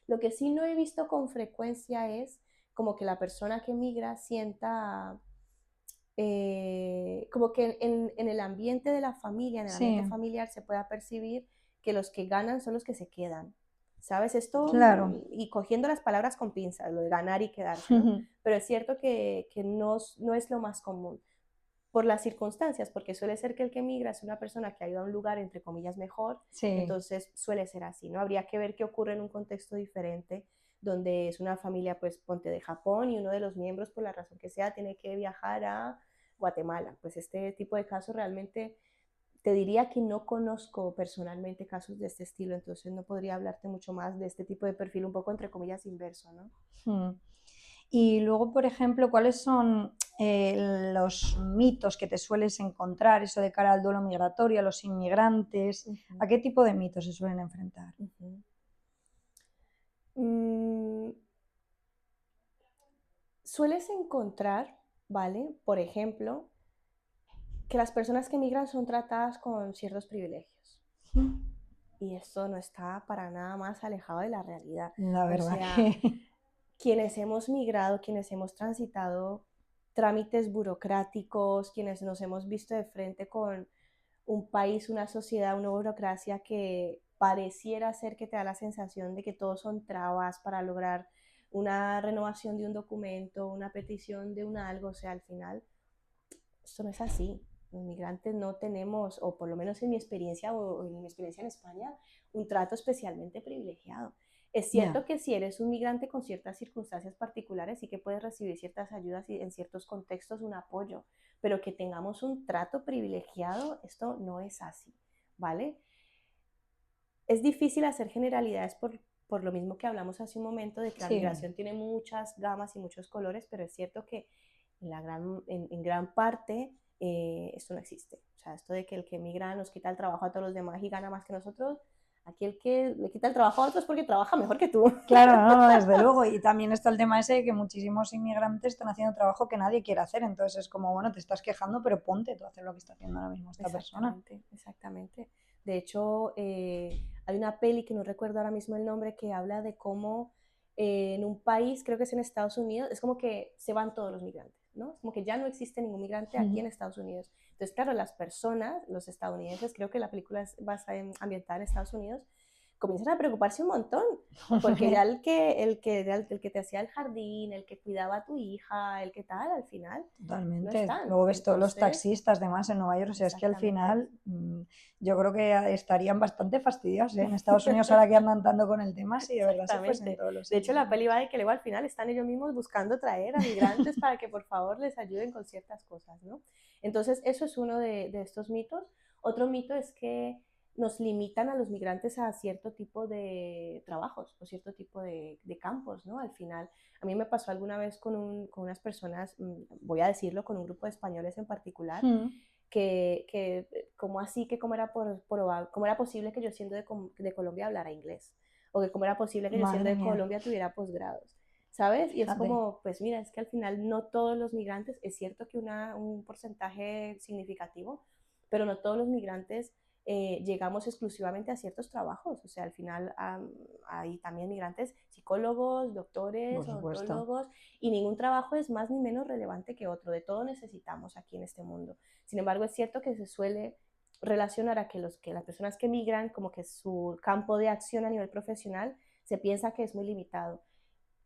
Lo que sí no he visto con frecuencia es como que la persona que migra sienta como que en el ambiente de la familia, en el ambiente Sí, familiar se pueda percibir que los que ganan son los que se quedan. ¿Sabes? Esto, claro. y cogiendo las palabras con pinzas, lo de ganar y quedarse, ¿no? Pero es cierto que no es lo más común por las circunstancias, porque suele ser que el que migra es una persona que ha ido a un lugar, entre comillas, mejor, Sí. entonces suele ser así, ¿no? Habría que ver qué ocurre en un contexto diferente, donde es una familia, pues, ponte de Japón y uno de los miembros, por la razón que sea, tiene que viajar a Guatemala. Pues este tipo de casos realmente te diría que no conozco personalmente casos de este estilo, entonces no podría hablarte mucho más de este tipo de perfil un poco entre comillas inverso, ¿no? Hmm. Y luego, por ejemplo, ¿cuáles son los mitos que te sueles encontrar, eso de cara al duelo migratorio, a los inmigrantes? Ujú, ¿A qué tipo de mitos se suelen enfrentar? ujú. Mm, Sueles encontrar, ¿vale? Por ejemplo, que las personas que migran son tratadas con ciertos privilegios. Y esto no está para nada más alejado de la realidad. La O verdad sea, que quienes hemos migrado, quienes hemos transitado trámites burocráticos, quienes nos hemos visto de frente con un país, una sociedad, una burocracia que pareciera ser que te da la sensación de que todos son trabas para lograr una renovación de un documento, una petición de un algo, o sea, al final esto no es así. Los migrantes no tenemos, o por lo menos en mi experiencia o en mi experiencia en España, un trato especialmente privilegiado. Es ya. cierto que si eres un migrante con ciertas circunstancias particulares, sí que puedes recibir ciertas ayudas y en ciertos contextos un apoyo, pero que tengamos un trato privilegiado, esto no es así, ¿vale? Es difícil hacer generalidades por lo mismo que hablamos hace un momento de que la Sí, migración tiene muchas gamas y muchos colores, pero es cierto que en gran parte esto no existe. O sea, esto de que el que migra nos quita el trabajo a todos los demás y gana más que nosotros, aquí el que le quita el trabajo a otros porque trabaja mejor que tú. claro, no, no, desde luego. Y también está el tema ese de que muchísimos inmigrantes están haciendo trabajo que nadie quiere hacer. Entonces es como, bueno, te estás quejando, pero ponte tú a hacer lo que está haciendo ahora mismo esta persona. Exactamente, exactamente. De hecho, hay una peli que no recuerdo ahora mismo el nombre que habla de cómo en un país, creo que es en Estados Unidos, es como que se van todos los migrantes, ¿no? Es como que ya no existe ningún migrante aquí en Estados Unidos. Entonces, claro, las personas, los estadounidenses, creo que la película es ambientada en Estados Unidos, comienzan a preocuparse un montón, porque ya el que te hacía el jardín, el que cuidaba a tu hija, el que tal, al final no Totalmente. están. Luego ves todos los Entonces, taxistas, demás en Nueva York. O sea, es que al exactamente. final yo creo que estarían bastante fastidiados, ¿eh? En Estados Unidos, ahora que andan tanto con el tema, si de verdad se fuesen Exactamente. todos los De hecho, la peli inmigrantes. va de que luego al final están ellos mismos buscando traer a migrantes para que por favor les ayuden con ciertas cosas, ¿no? Entonces, eso es uno de estos mitos. Otro mito es que nos limitan a los migrantes a cierto tipo de trabajos o cierto tipo de campos, ¿no? Al final, a mí me pasó alguna vez con unas personas, voy a decirlo, con un grupo de españoles en particular, Mm, que como así, que cómo era, cómo era posible que yo siendo de Colombia hablara inglés, o que cómo era posible que yo siendo madre de mía, Colombia tuviera posgrados, ¿sabes? Y es fíjate. como, pues mira, es que al final no todos los migrantes, es cierto que un porcentaje significativo, pero no todos los migrantes llegamos exclusivamente a ciertos trabajos, o sea, al final hay también migrantes psicólogos, Por doctores, supuesto. odontólogos, y ningún trabajo es más ni menos relevante que otro, de todo necesitamos aquí en este mundo. Sin embargo, es cierto que se suele relacionar a que las personas que migran, como que su campo de acción a nivel profesional, se piensa que es muy limitado.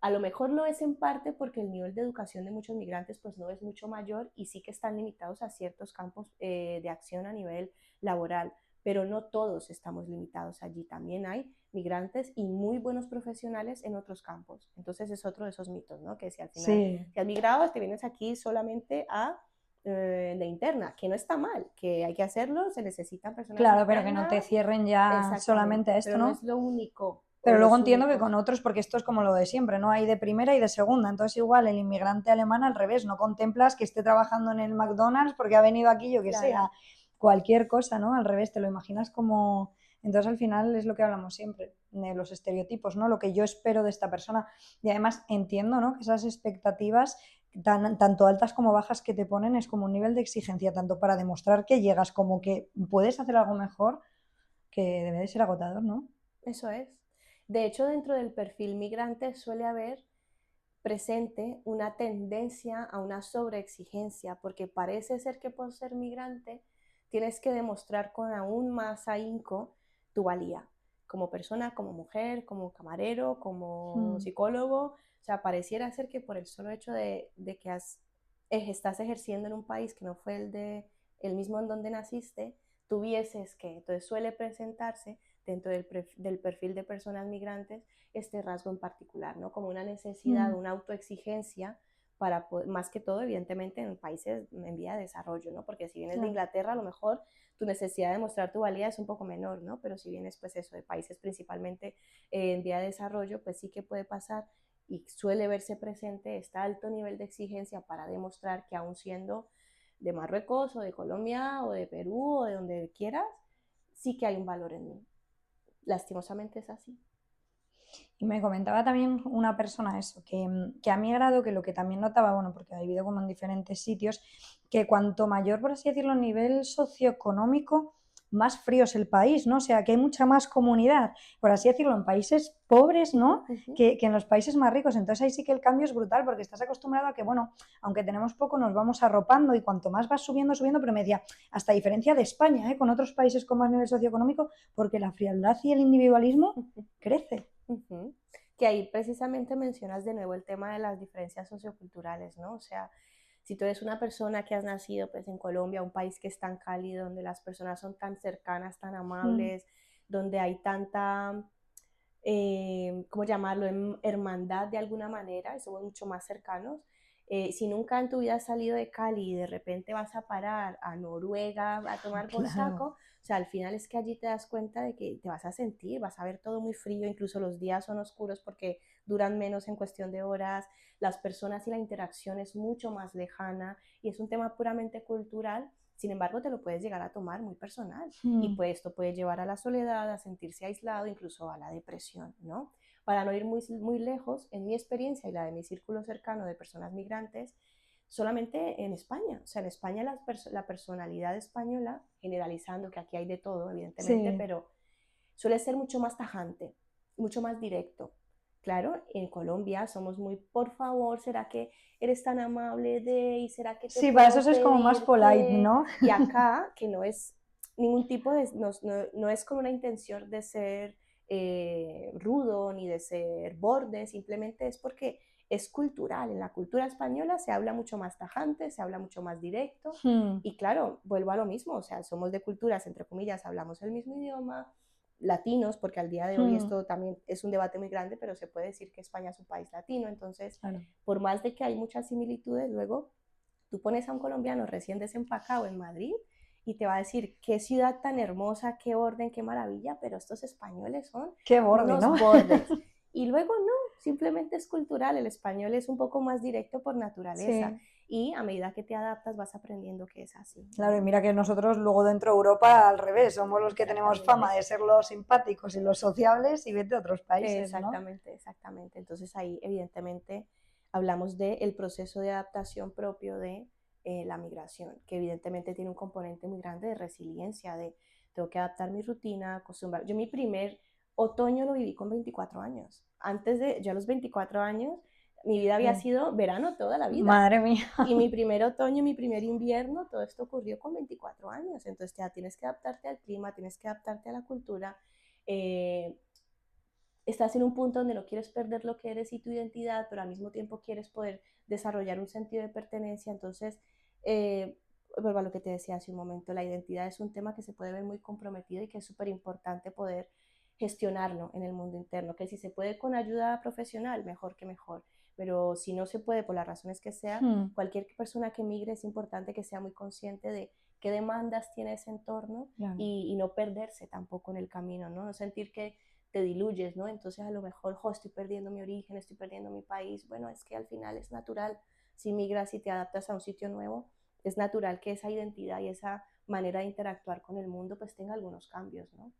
A lo mejor lo es en parte porque el nivel de educación de muchos migrantes pues no es mucho mayor y sí que están limitados a ciertos campos de acción a nivel laboral, pero no todos estamos limitados allí. También hay migrantes y muy buenos profesionales en otros campos. Entonces es otro de esos mitos, ¿no? Que si al final, Sí, si has migrado, te vienes aquí solamente a de interna, que no está mal, que hay que hacerlo, se necesitan personas claro, pero que no te internas, cierren ya solamente exactamente, a pero esto, no ¿no? es lo único o Pero luego los entiendo que únicos. con otros, porque esto es como lo de siempre, ¿no? Hay de primera y de segunda. Entonces, igual el inmigrante alemán al revés, no contemplas que esté trabajando en el McDonald's porque ha venido aquí, yo que sé, Claro, a cualquier cosa, ¿no? Al revés, te lo imaginas como. Entonces, al final es lo que hablamos siempre, de los estereotipos, ¿no? Lo que yo espero de esta persona. Y además entiendo, ¿no? Que esas expectativas, tanto altas como bajas que te ponen, es como un nivel de exigencia, tanto para demostrar que llegas como que puedes hacer algo mejor, que debe de ser agotador, ¿no? eso es. De hecho, dentro del perfil migrante suele haber presente una tendencia a una sobreexigencia, porque parece ser que por ser migrante tienes que demostrar con aún más ahínco tu valía, como persona, como mujer, como camarero, como Mm. psicólogo. O sea, pareciera ser que por el solo hecho de que estás ejerciendo en un país que no fue el mismo en donde naciste, tuvieses que. Entonces suele presentarse dentro del perfil de personas migrantes este rasgo en particular, ¿no? Como una necesidad, Mm. una autoexigencia para poder, más que todo, evidentemente, en países en vía de desarrollo, ¿no? Porque si vienes de Claro. Inglaterra, a lo mejor tu necesidad de mostrar tu valía es un poco menor, ¿no? Pero si vienes, pues eso, de países principalmente en vía de desarrollo, pues sí que puede pasar. y suele verse presente este alto nivel de exigencia para demostrar que aún siendo de Marruecos o de Colombia o de Perú o de donde quieras, sí que hay un valor en mí. Lastimosamente es así. Y me comentaba también una persona eso, que a mi grado, que lo que también notaba, bueno, porque he vivido como en diferentes sitios, que cuanto mayor, por así decirlo, el nivel socioeconómico, más frío es el país, ¿no? O sea, que hay mucha más comunidad, por así decirlo, en países pobres, ¿no? Que en los países más ricos. Entonces ahí sí que el cambio es brutal, porque estás acostumbrado a que, bueno, aunque tenemos poco, nos vamos arropando y cuanto más vas subiendo, subiendo, pero me decía, hasta diferencia de España, ¿eh? Con otros países con más nivel socioeconómico, porque la frialdad y el individualismo crece. Que ahí precisamente mencionas de nuevo el tema de las diferencias socioculturales, ¿no? O sea, si tú eres una persona que has nacido pues en Colombia, un país que es tan cálido, donde las personas son tan cercanas, tan amables, donde hay tanta, ¿cómo llamarlo?, hermandad de alguna manera, somos mucho más cercanos. Si nunca en tu vida has salido de Cali y de repente vas a parar a Noruega a tomar por Claro. saco, o sea, al final es que allí te das cuenta de que te vas a sentir, vas a ver todo muy frío, incluso los días son oscuros porque duran menos en cuestión de horas, las personas y la interacción es mucho más lejana y es un tema puramente cultural. Sin embargo, te lo puedes llegar a tomar muy personal y pues esto puede llevar a la soledad, a sentirse aislado, incluso a la depresión, ¿no? Para no ir muy, muy lejos, en mi experiencia y la de mi círculo cercano de personas migrantes, solamente en España. O sea, en España la personalidad española, generalizando que aquí hay de todo, evidentemente, Sí. pero suele ser mucho más tajante, mucho más directo. Claro, en Colombia somos muy, por favor, ¿será que eres tan amable de y será que te Sí, para eso puedo es como más pedir polite, que? ¿no? Y acá, que no es ningún tipo de, no es con una intención de ser rudo ni de ser borde, simplemente es porque es cultural. En la cultura española se habla mucho más tajante, se habla mucho más directo. Y claro, vuelvo a lo mismo, o sea, somos de culturas, entre comillas, hablamos el mismo idioma, latinos, porque al día de hoy esto también es un debate muy grande, pero se puede decir que España es un país latino, entonces, Claro. por más de que hay muchas similitudes, luego tú pones a un colombiano recién desempacado en Madrid y te va a decir qué ciudad tan hermosa, qué orden, qué maravilla, pero estos españoles son Qué borde, unos ¿no? bordes. Y luego no, simplemente es cultural, el español es un poco más directo por naturaleza. Sí. Y a medida que te adaptas vas aprendiendo que es así. Claro, y mira que nosotros luego dentro de Europa al revés, somos los que tenemos fama Exactamente. de ser los simpáticos y los sociables y vete a otros países, ¿no? Exactamente, exactamente. Entonces ahí evidentemente hablamos del proceso de adaptación propio de la migración, que evidentemente tiene un componente muy grande de resiliencia, de tengo que adaptar mi rutina, acostumbrar. Yo mi primer otoño lo viví con 24 años. Antes de, yo a los 24 años, mi vida había sido verano toda la vida. Madre mía. Y mi primer otoño, mi primer invierno, todo esto ocurrió con 24 años. Entonces ya tienes que adaptarte al clima, tienes que adaptarte a la cultura. Estás en un punto donde no quieres perder lo que eres y tu identidad, pero al mismo tiempo quieres poder desarrollar un sentido de pertenencia. Entonces, vuelvo a lo que te decía hace un momento, la identidad es un tema que se puede ver muy comprometido y que es súper importante poder gestionarlo en el mundo interno, que si se puede con ayuda profesional, mejor que mejor, pero si no se puede por las razones que sea, cualquier persona que migre es importante que sea muy consciente de qué demandas tiene ese entorno Claro. y no perderse tampoco en el camino, ¿no? No sentir que te diluyes, ¿no? Entonces a lo mejor, estoy perdiendo mi origen, estoy perdiendo mi país. Bueno, es que al final es natural. Si migras y te adaptas a un sitio nuevo, es natural que esa identidad y esa manera de interactuar con el mundo pues tenga algunos cambios, ¿no?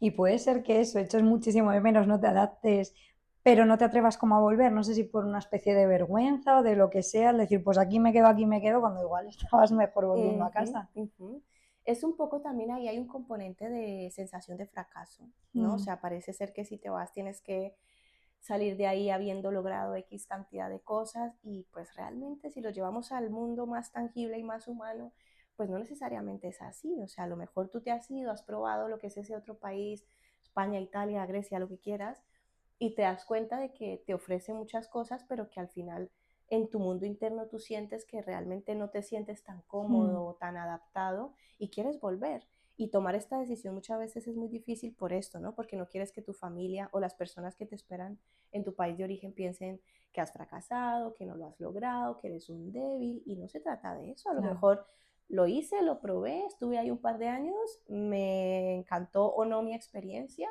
Y puede ser que eso, eches muchísimo de menos, no te adaptes, pero no te atrevas como a volver, no sé si por una especie de vergüenza o de lo que sea, es decir, pues aquí me quedo, cuando igual estabas mejor volviendo a casa. Es un poco también ahí hay un componente de sensación de fracaso, ¿no? O sea, parece ser que si te vas tienes que salir de ahí habiendo logrado X cantidad de cosas y pues realmente si lo llevamos al mundo más tangible y más humano, pues no necesariamente es así. O sea, a lo mejor tú te has ido, has probado lo que es ese otro país, España, Italia, Grecia, lo que quieras, y te das cuenta de que te ofrece muchas cosas, pero que al final en tu mundo interno tú sientes que realmente no te sientes tan cómodo o tan adaptado y quieres volver. Y tomar esta decisión muchas veces es muy difícil por esto, ¿no? Porque no quieres que tu familia o las personas que te esperan en tu país de origen piensen que has fracasado, que no lo has logrado, que eres un débil, y no se trata de eso. A lo mejor lo hice, lo probé, estuve ahí un par de años, me encantó o no mi experiencia,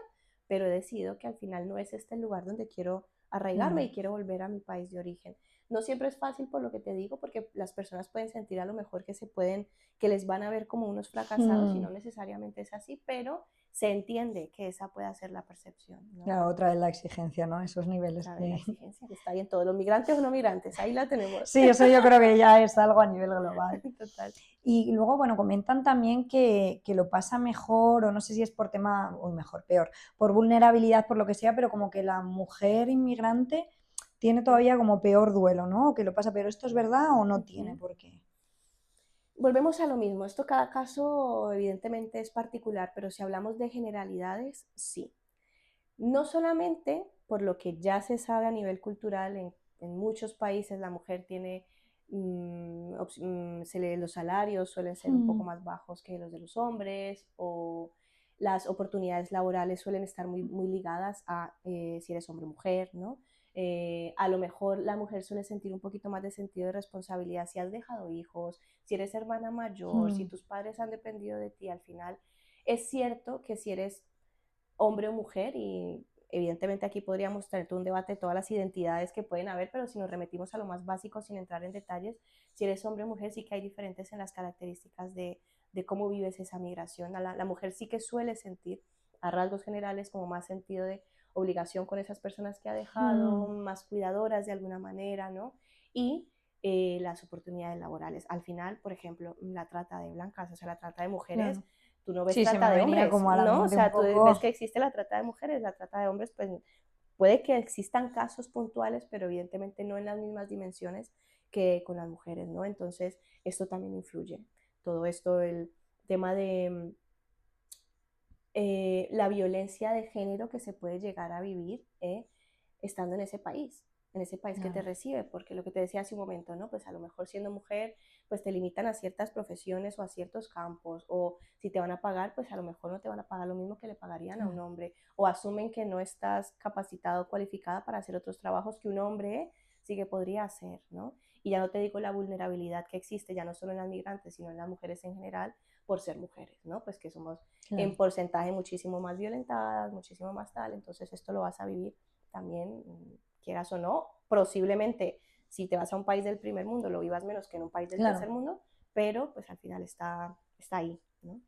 pero he decidido que al final no es este el lugar donde quiero arraigarme y quiero volver a mi país de origen. No siempre es fácil por lo que te digo, porque las personas pueden sentir a lo mejor que les van a ver como unos fracasados y no necesariamente es así, pero se entiende que esa pueda ser la percepción, ¿no? Claro, otra vez la exigencia, ¿no? Esos niveles Otra vez la exigencia que está ahí en todos los migrantes o no migrantes, ahí la tenemos. Sí, eso yo creo que ya es algo a nivel global. Total. Y luego, bueno, comentan también que lo pasa mejor, o no sé si es por tema, o mejor, peor, por vulnerabilidad, por lo que sea, pero como que la mujer inmigrante tiene todavía como peor duelo, ¿no? O que lo pasa, pero ¿esto es verdad o no tiene por qué? Volvemos a lo mismo, esto cada caso evidentemente es particular, pero si hablamos de generalidades, sí. No solamente por lo que ya se sabe a nivel cultural, en muchos países la mujer tiene, los salarios suelen ser un poco más bajos que los de los hombres, o las oportunidades laborales suelen estar muy, muy ligadas a si eres hombre o mujer, ¿no? A lo mejor la mujer suele sentir un poquito más de sentido de responsabilidad si has dejado hijos, si eres hermana mayor, si tus padres han dependido de ti al final. Es cierto que si eres hombre o mujer, y evidentemente aquí podríamos tener un debate de todas las identidades que pueden haber, pero si nos remitimos a lo más básico sin entrar en detalles, si eres hombre o mujer sí que hay diferentes en las características de cómo vives esa migración. La mujer sí que suele sentir a rasgos generales como más sentido de obligación con esas personas que ha dejado, más cuidadoras de alguna manera, ¿no? Y las oportunidades laborales. Al final, por ejemplo, la trata de blancas, o sea, la trata de mujeres, Claro. tú no ves Sí, se me trata de venía hombres, como a la ¿no? O mente un sea, tú poco. ves que existe la trata de mujeres, la trata de hombres, pues puede que existan casos puntuales, pero evidentemente no en las mismas dimensiones que con las mujeres, ¿no? Entonces, esto también influye. Todo esto, el tema de la violencia de género que se puede llegar a vivir estando en ese país que te Claro. recibe, porque lo que te decía hace un momento, ¿no? Pues a lo mejor siendo mujer, pues te limitan a ciertas profesiones o a ciertos campos, o si te van a pagar, pues a lo mejor no te van a pagar lo mismo que le pagarían a un hombre, o asumen que no estás capacitado o cualificada para hacer otros trabajos que un hombre sí que podría hacer, ¿no? Y ya no te digo la vulnerabilidad que existe, ya no solo en las migrantes, sino en las mujeres en general, por ser mujeres, ¿no? Pues que somos Claro. en porcentaje muchísimo más violentadas, muchísimo más tal, entonces esto lo vas a vivir también, quieras o no, posiblemente si te vas a un país del primer mundo lo vivas menos que en un país del tercer Claro. mundo, pero pues al final está ahí, ¿no?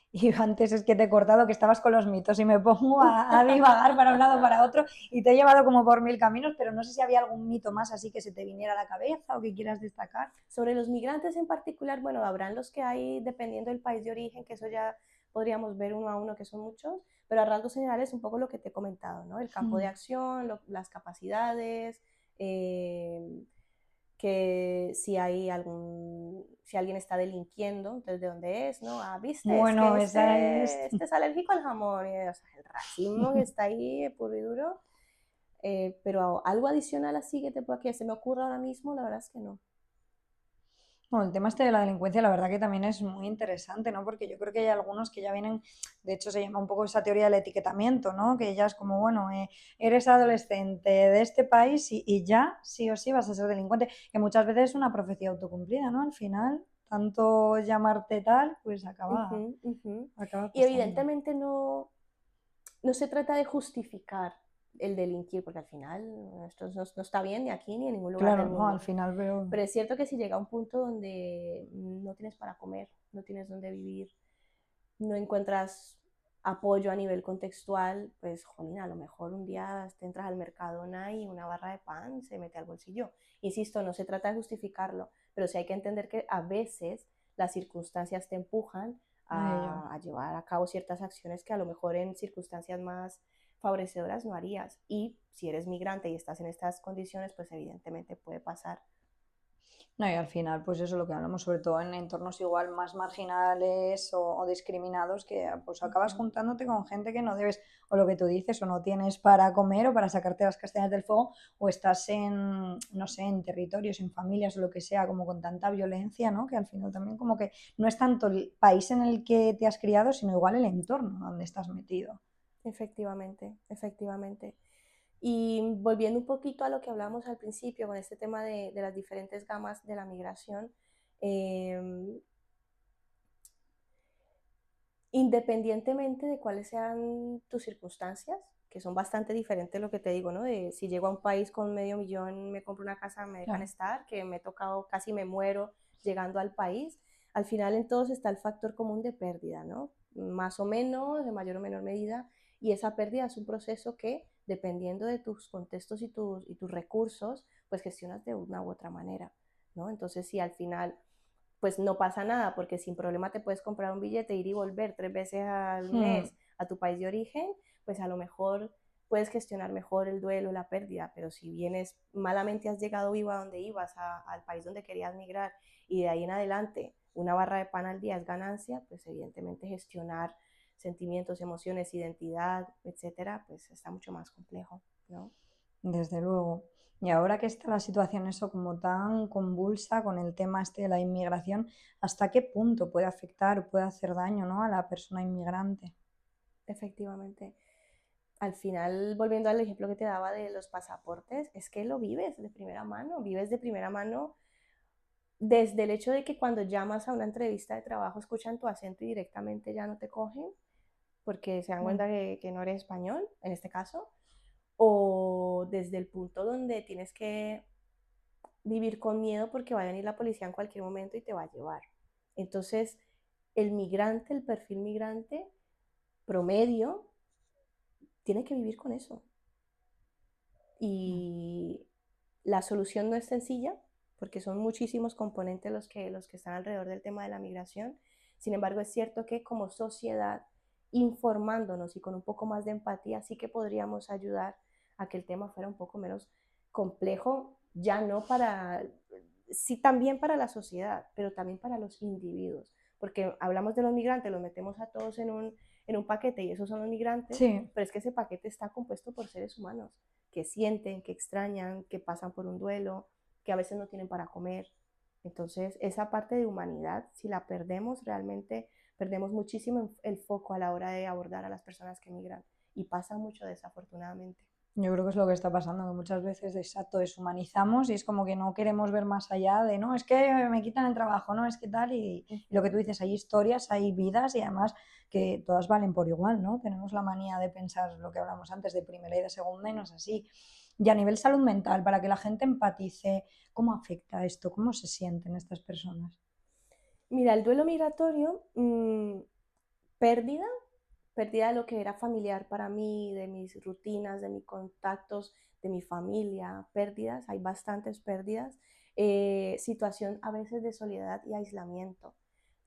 Y antes es que te he cortado que estabas con los mitos y me pongo a divagar para un lado para otro y te he llevado como por mil caminos, pero no sé si había algún mito más así que se te viniera a la cabeza o que quieras destacar. Sobre los migrantes en particular, bueno, habrán los que hay dependiendo del país de origen, que eso ya podríamos ver uno a uno, que son muchos, pero a rasgos generales un poco lo que te he comentado, ¿no? El campo de acción, las capacidades, que si alguien está delinquiendo, entonces de dónde es, ¿no? Ah, viste, es Bueno, que esa es... este es alérgico al jamón, o sea, el racismo que está ahí puro y duro, pero algo adicional así que se me ocurra ahora mismo, la verdad es que no. Bueno, el tema este de la delincuencia, la verdad que también es muy interesante, ¿no? Porque yo creo que hay algunos que ya vienen, de hecho se llama un poco esa teoría del etiquetamiento, ¿no? Que ya es como, bueno, eres adolescente de este país y ya sí o sí vas a ser delincuente, que muchas veces es una profecía autocumplida, ¿no? Al final, tanto llamarte tal, pues Ujú, ujú. acaba Y pasando. evidentemente no se trata de justificar el delinquir, porque al final esto no está bien ni aquí ni en ningún lugar del Claro, no, al mundo. final veo... Pero es cierto que si llega a un punto donde no tienes para comer, no tienes dónde vivir, no encuentras apoyo a nivel contextual, pues, jolín, a lo mejor un día te entras al Mercadona y una barra de pan se mete al bolsillo. Insisto, no se trata de justificarlo, pero sí hay que entender que a veces las circunstancias te empujan a ello. a llevar a cabo ciertas acciones que a lo mejor en circunstancias más favorecedoras no harías. Y si eres migrante y estás en estas condiciones, pues evidentemente puede pasar. No, y al final, pues eso es lo que hablamos, sobre todo en entornos igual más marginales o discriminados, que pues acabas Ujú. juntándote con gente que no debes, o lo que tú dices, o no tienes para comer o para sacarte las castañas del fuego, o estás en, no sé, en territorios, en familias o lo que sea, como con tanta violencia, ¿no? Que al final también como que no es tanto el país en el que te has criado, sino igual el entorno donde estás metido. Efectivamente, efectivamente. Y volviendo un poquito a lo que hablamos al principio con este tema de las diferentes gamas de la migración, eh, independientemente de cuáles sean tus circunstancias, que son bastante diferentes, lo que te digo, ¿no? De si llego a un país con medio millón, me compro una casa, me dejan Claro. estar, que me he tocado, casi me muero llegando al país. Al final en todos está el factor común de pérdida, ¿no? Más o menos, de mayor o menor medida, y esa pérdida es un proceso que, dependiendo de tus contextos y tus recursos, pues gestionas de una u otra manera, ¿no? Entonces, si al final pues no pasa nada, porque sin problema te puedes comprar un billete, ir y volver 3 veces al Hmm. mes a tu país de origen, pues a lo mejor puedes gestionar mejor el duelo, la pérdida, pero si vienes, malamente has llegado vivo a donde ibas, al país donde querías migrar, y de ahí en adelante una barra de pan al día es ganancia, pues evidentemente gestionar sentimientos, emociones, identidad, etcétera, pues está mucho más complejo, ¿no? Desde luego. Y ahora que está la situación eso como tan convulsa con el tema este de la inmigración, ¿hasta qué punto puede afectar o puede hacer daño, ¿no?, a la persona inmigrante? Efectivamente. Al final, volviendo al ejemplo que te daba de los pasaportes, es que lo vives de primera mano desde el hecho de que cuando llamas a una entrevista de trabajo escuchan tu acento y directamente ya no te cogen porque se dan Mm. cuenta que no eres español, en este caso, o desde el punto donde tienes que vivir con miedo porque va a venir la policía en cualquier momento y te va a llevar. Entonces, el migrante, el perfil migrante promedio, tiene que vivir con eso. Y la solución no es sencilla, porque son muchísimos componentes los que están alrededor del tema de la migración. Sin embargo, es cierto que como sociedad, informándonos y con un poco más de empatía, sí que podríamos ayudar a que el tema fuera un poco menos complejo, ya no para, sí también para la sociedad, pero también para los individuos, porque hablamos de los migrantes, los metemos a todos en un paquete y esos son los migrantes, Sí, pero es que ese paquete está compuesto por seres humanos que sienten, que extrañan, que pasan por un duelo, que a veces no tienen para comer. Entonces, esa parte de humanidad, si la perdemos, realmente perdemos muchísimo el foco a la hora de abordar a las personas que migran. Y pasa mucho, desafortunadamente. yo creo que es lo que está pasando, que muchas veces, exacto, deshumanizamos y es como que no queremos ver más allá de, no, es que me quitan el trabajo, no, es que tal, y lo que tú Ujú. dices, hay historias, hay vidas y además que todas valen por igual, ¿no? Tenemos la manía de pensar lo que hablamos antes de primera y de segunda y no es así. Y a nivel salud mental, para que la gente empatice, ¿cómo afecta esto? ¿Cómo se sienten estas personas? Mira, el duelo migratorio, pérdida, pérdida de lo que era familiar para mí, de mis rutinas, de mis contactos, de mi familia, pérdidas, hay bastantes pérdidas, situación a veces de soledad y aislamiento.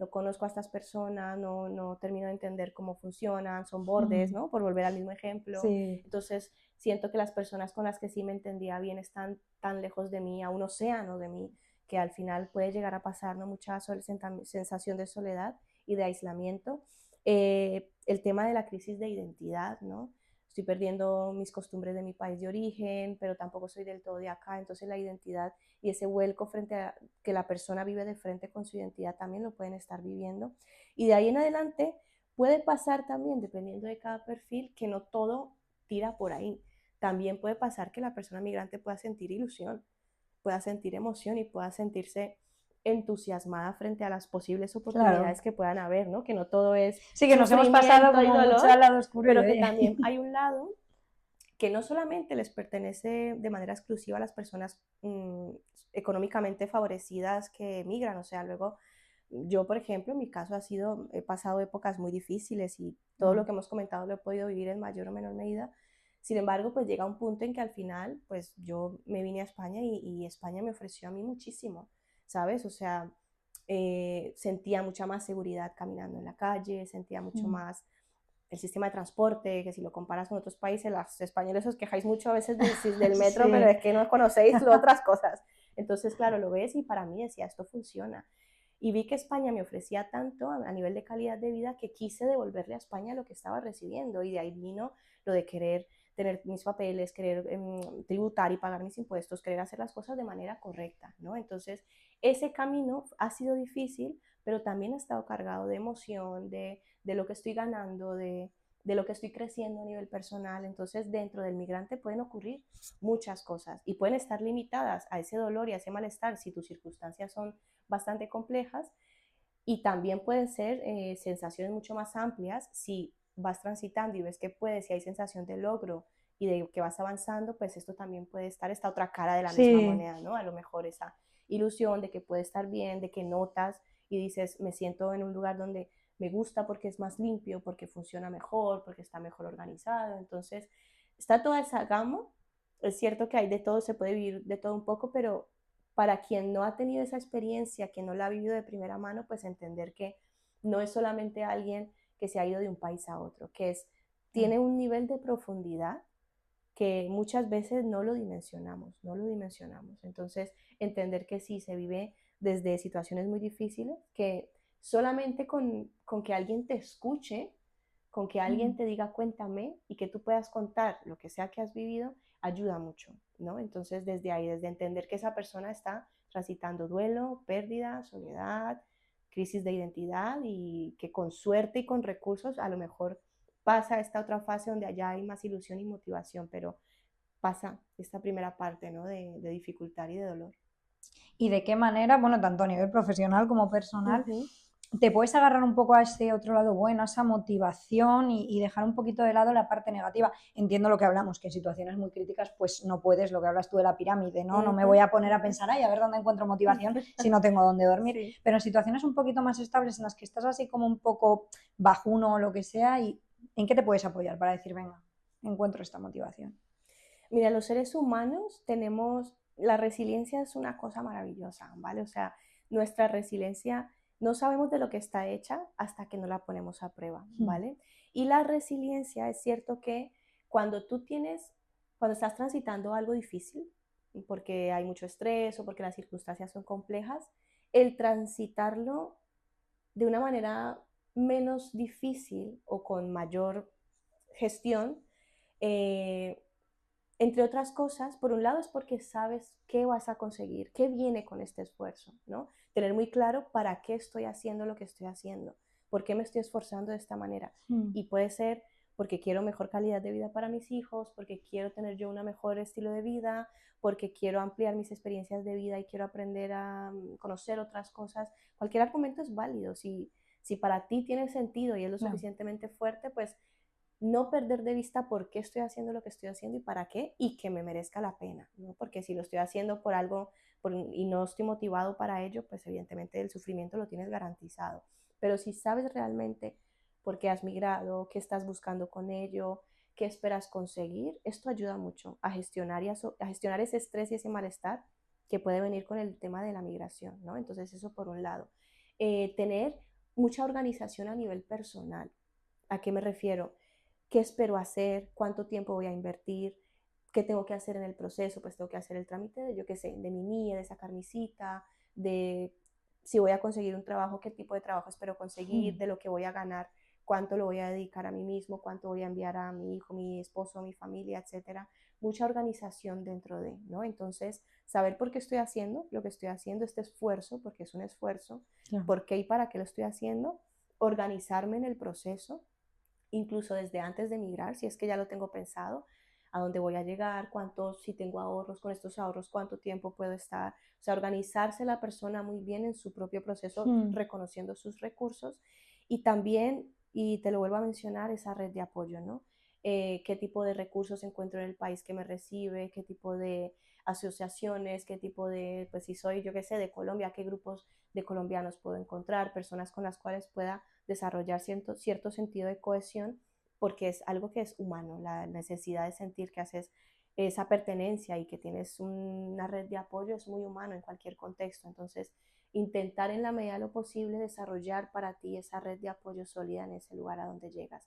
No conozco a estas personas, no termino de entender cómo funcionan, son bordes, ¿no? Por volver al mismo ejemplo. Sí, Entonces, siento que las personas con las que sí me entendía bien están tan lejos de mí, a un océano de mí, que al final puede llegar a pasar, ¿no?, mucha sensación de soledad y de aislamiento. El tema de la crisis de identidad, ¿no? Estoy perdiendo mis costumbres de mi país de origen, pero tampoco soy del todo de acá, entonces la identidad y ese vuelco frente a que la persona vive de frente con su identidad también lo pueden estar viviendo. Y de ahí en adelante puede pasar también, dependiendo de cada perfil, que no todo tira por ahí. También puede pasar que la persona migrante pueda sentir ilusión, pueda sentir emoción y pueda sentirse entusiasmada frente a las posibles claro. oportunidades que puedan haber, ¿no? Que no todo es Sí, que nos hemos pasado sufrimiento y como mucho dolor, al lado oscuro y pero que oye, también hay un lado que no solamente les pertenece de manera exclusiva a las personas económicamente favorecidas que emigran, o sea, luego yo, por ejemplo, en mi caso ha sido, he pasado épocas muy difíciles y todo lo mm, que hemos comentado lo he podido vivir en mayor o menor medida. Sin embargo, pues llega un punto en que al final, pues yo me vine a España y España me ofreció a mí muchísimo, ¿sabes? O sea, sentía mucha más seguridad caminando en la calle, sentía mucho mm. más el sistema de transporte, que si lo comparas con otros países, los españoles os quejáis mucho a veces del metro, pero Sí, es que no conocéis otras cosas. Entonces, claro, lo ves y para mí decía, esto funciona. Y vi que España me ofrecía tanto a nivel de calidad de vida que quise devolverle a España lo que estaba recibiendo. Y de ahí vino lo de querer tener mis papeles, querer tributar y pagar mis impuestos, querer hacer las cosas de manera correcta, ¿no? Entonces, ese camino ha sido difícil, pero también ha estado cargado de emoción, de lo que estoy ganando, de lo que estoy creciendo a nivel personal. Entonces, dentro del migrante pueden ocurrir muchas cosas y pueden estar limitadas a ese dolor y a ese malestar si tus circunstancias son bastante complejas y también pueden ser sensaciones mucho más amplias si vas transitando y ves que puedes y hay sensación de logro y de que vas avanzando, pues esto también puede estar esta otra cara de la misma Sí, moneda, ¿no? A lo mejor esa ilusión de que puede estar bien, de que notas y dices, me siento en un lugar donde me gusta porque es más limpio, porque funciona mejor, porque está mejor organizado. Entonces, está toda esa gama. Es cierto que hay de todo, se puede vivir de todo un poco, pero para quien no ha tenido esa experiencia, quien no la ha vivido de primera mano, pues entender que no es solamente alguien que se ha ido de un país a otro, que es, tiene un nivel de profundidad que muchas veces no lo dimensionamos, no lo dimensionamos. Entonces, entender que sí, se vive desde situaciones muy difíciles, que solamente con que alguien te escuche, con que alguien te diga cuéntame y que tú puedas contar lo que sea que has vivido, ayuda mucho, ¿no? Entonces, desde ahí, desde entender que esa persona está transitando duelo, pérdida, soledad, crisis de identidad y que con suerte y con recursos a lo mejor pasa esta otra fase donde allá hay más ilusión y motivación, pero pasa esta primera parte, ¿no? De dificultad y de dolor. y de qué manera, bueno, tanto a nivel profesional como personal, Ujú. te puedes agarrar un poco a ese otro lado bueno, a esa motivación y dejar un poquito de lado la parte negativa. Entiendo lo que hablamos, que en situaciones muy críticas pues no puedes, lo que hablas tú de la pirámide, ¿no? No me voy Ujú. a poner a pensar, ay, a ver dónde encuentro motivación si no tengo dónde dormir. Sí. Pero en situaciones un poquito más estables en las que estás así como un poco bajuno o lo que sea, ¿y en qué te puedes apoyar para decir, venga, encuentro esta motivación? Mira, los seres humanos tenemos, la resiliencia es una cosa maravillosa, ¿vale? O sea, nuestra resiliencia no sabemos de lo que está hecha hasta que no la ponemos a prueba, ¿vale? Y la resiliencia es cierto que cuando tú tienes, cuando estás transitando algo difícil, porque hay mucho estrés o porque las circunstancias son complejas, el transitarlo de una manera menos difícil o con mayor gestión, eh, entre otras cosas, por un lado es porque sabes qué vas a conseguir, qué viene con este esfuerzo, ¿no? Tener muy claro para qué estoy haciendo lo que estoy haciendo, por qué me estoy esforzando de esta manera. Y puede ser porque quiero mejor calidad de vida para mis hijos, porque quiero tener yo un mejor estilo de vida, porque quiero ampliar mis experiencias de vida y quiero aprender a conocer otras cosas. Cualquier argumento es válido. Si para ti tiene sentido y es lo Claro. suficientemente fuerte, pues no perder de vista por qué estoy haciendo lo que estoy haciendo y para qué, y que me merezca la pena, ¿no? Porque si lo estoy haciendo por algo y no estoy motivado para ello, pues evidentemente el sufrimiento lo tienes garantizado. Pero si sabes realmente por qué has migrado, qué estás buscando con ello, qué esperas conseguir, esto ayuda mucho a gestionar, a gestionar ese estrés y ese malestar que puede venir con el tema de la migración, ¿no? Entonces eso por un lado. Tener mucha organización a nivel personal. ¿A qué me refiero? ¿Qué espero hacer? ¿Cuánto tiempo voy a invertir? ¿Qué tengo que hacer en el proceso? Pues tengo que hacer el trámite de, yo qué sé, de mi NIE, de sacar mi cita, de si voy a conseguir un trabajo, qué tipo de trabajo espero conseguir, de lo que voy a ganar, cuánto lo voy a dedicar a mí mismo, cuánto voy a enviar a mi hijo, mi esposo, mi familia, etcétera. Mucha organización dentro de, ¿no? Entonces, saber por qué estoy haciendo lo que estoy haciendo, este esfuerzo, porque es un esfuerzo, Claro. por qué y para qué lo estoy haciendo, organizarme en el proceso, incluso desde antes de migrar, si es que ya lo tengo pensado, a dónde voy a llegar, cuántos, si tengo ahorros, con estos ahorros, cuánto tiempo puedo estar. O sea, organizarse la persona muy bien en su propio proceso, reconociendo sus recursos y también, y te lo vuelvo a mencionar, esa red de apoyo, ¿no? Qué tipo de recursos encuentro en el país que me recibe, qué tipo de asociaciones, qué tipo de, pues si soy, yo qué sé, de Colombia, qué grupos de colombianos puedo encontrar, personas con las cuales pueda desarrollar cierto sentido de cohesión, porque es algo que es humano, la necesidad de sentir que haces esa pertenencia y que tienes una red de apoyo es muy humano en cualquier contexto. Entonces, intentar en la medida de lo posible desarrollar para ti esa red de apoyo sólida en ese lugar a donde llegas.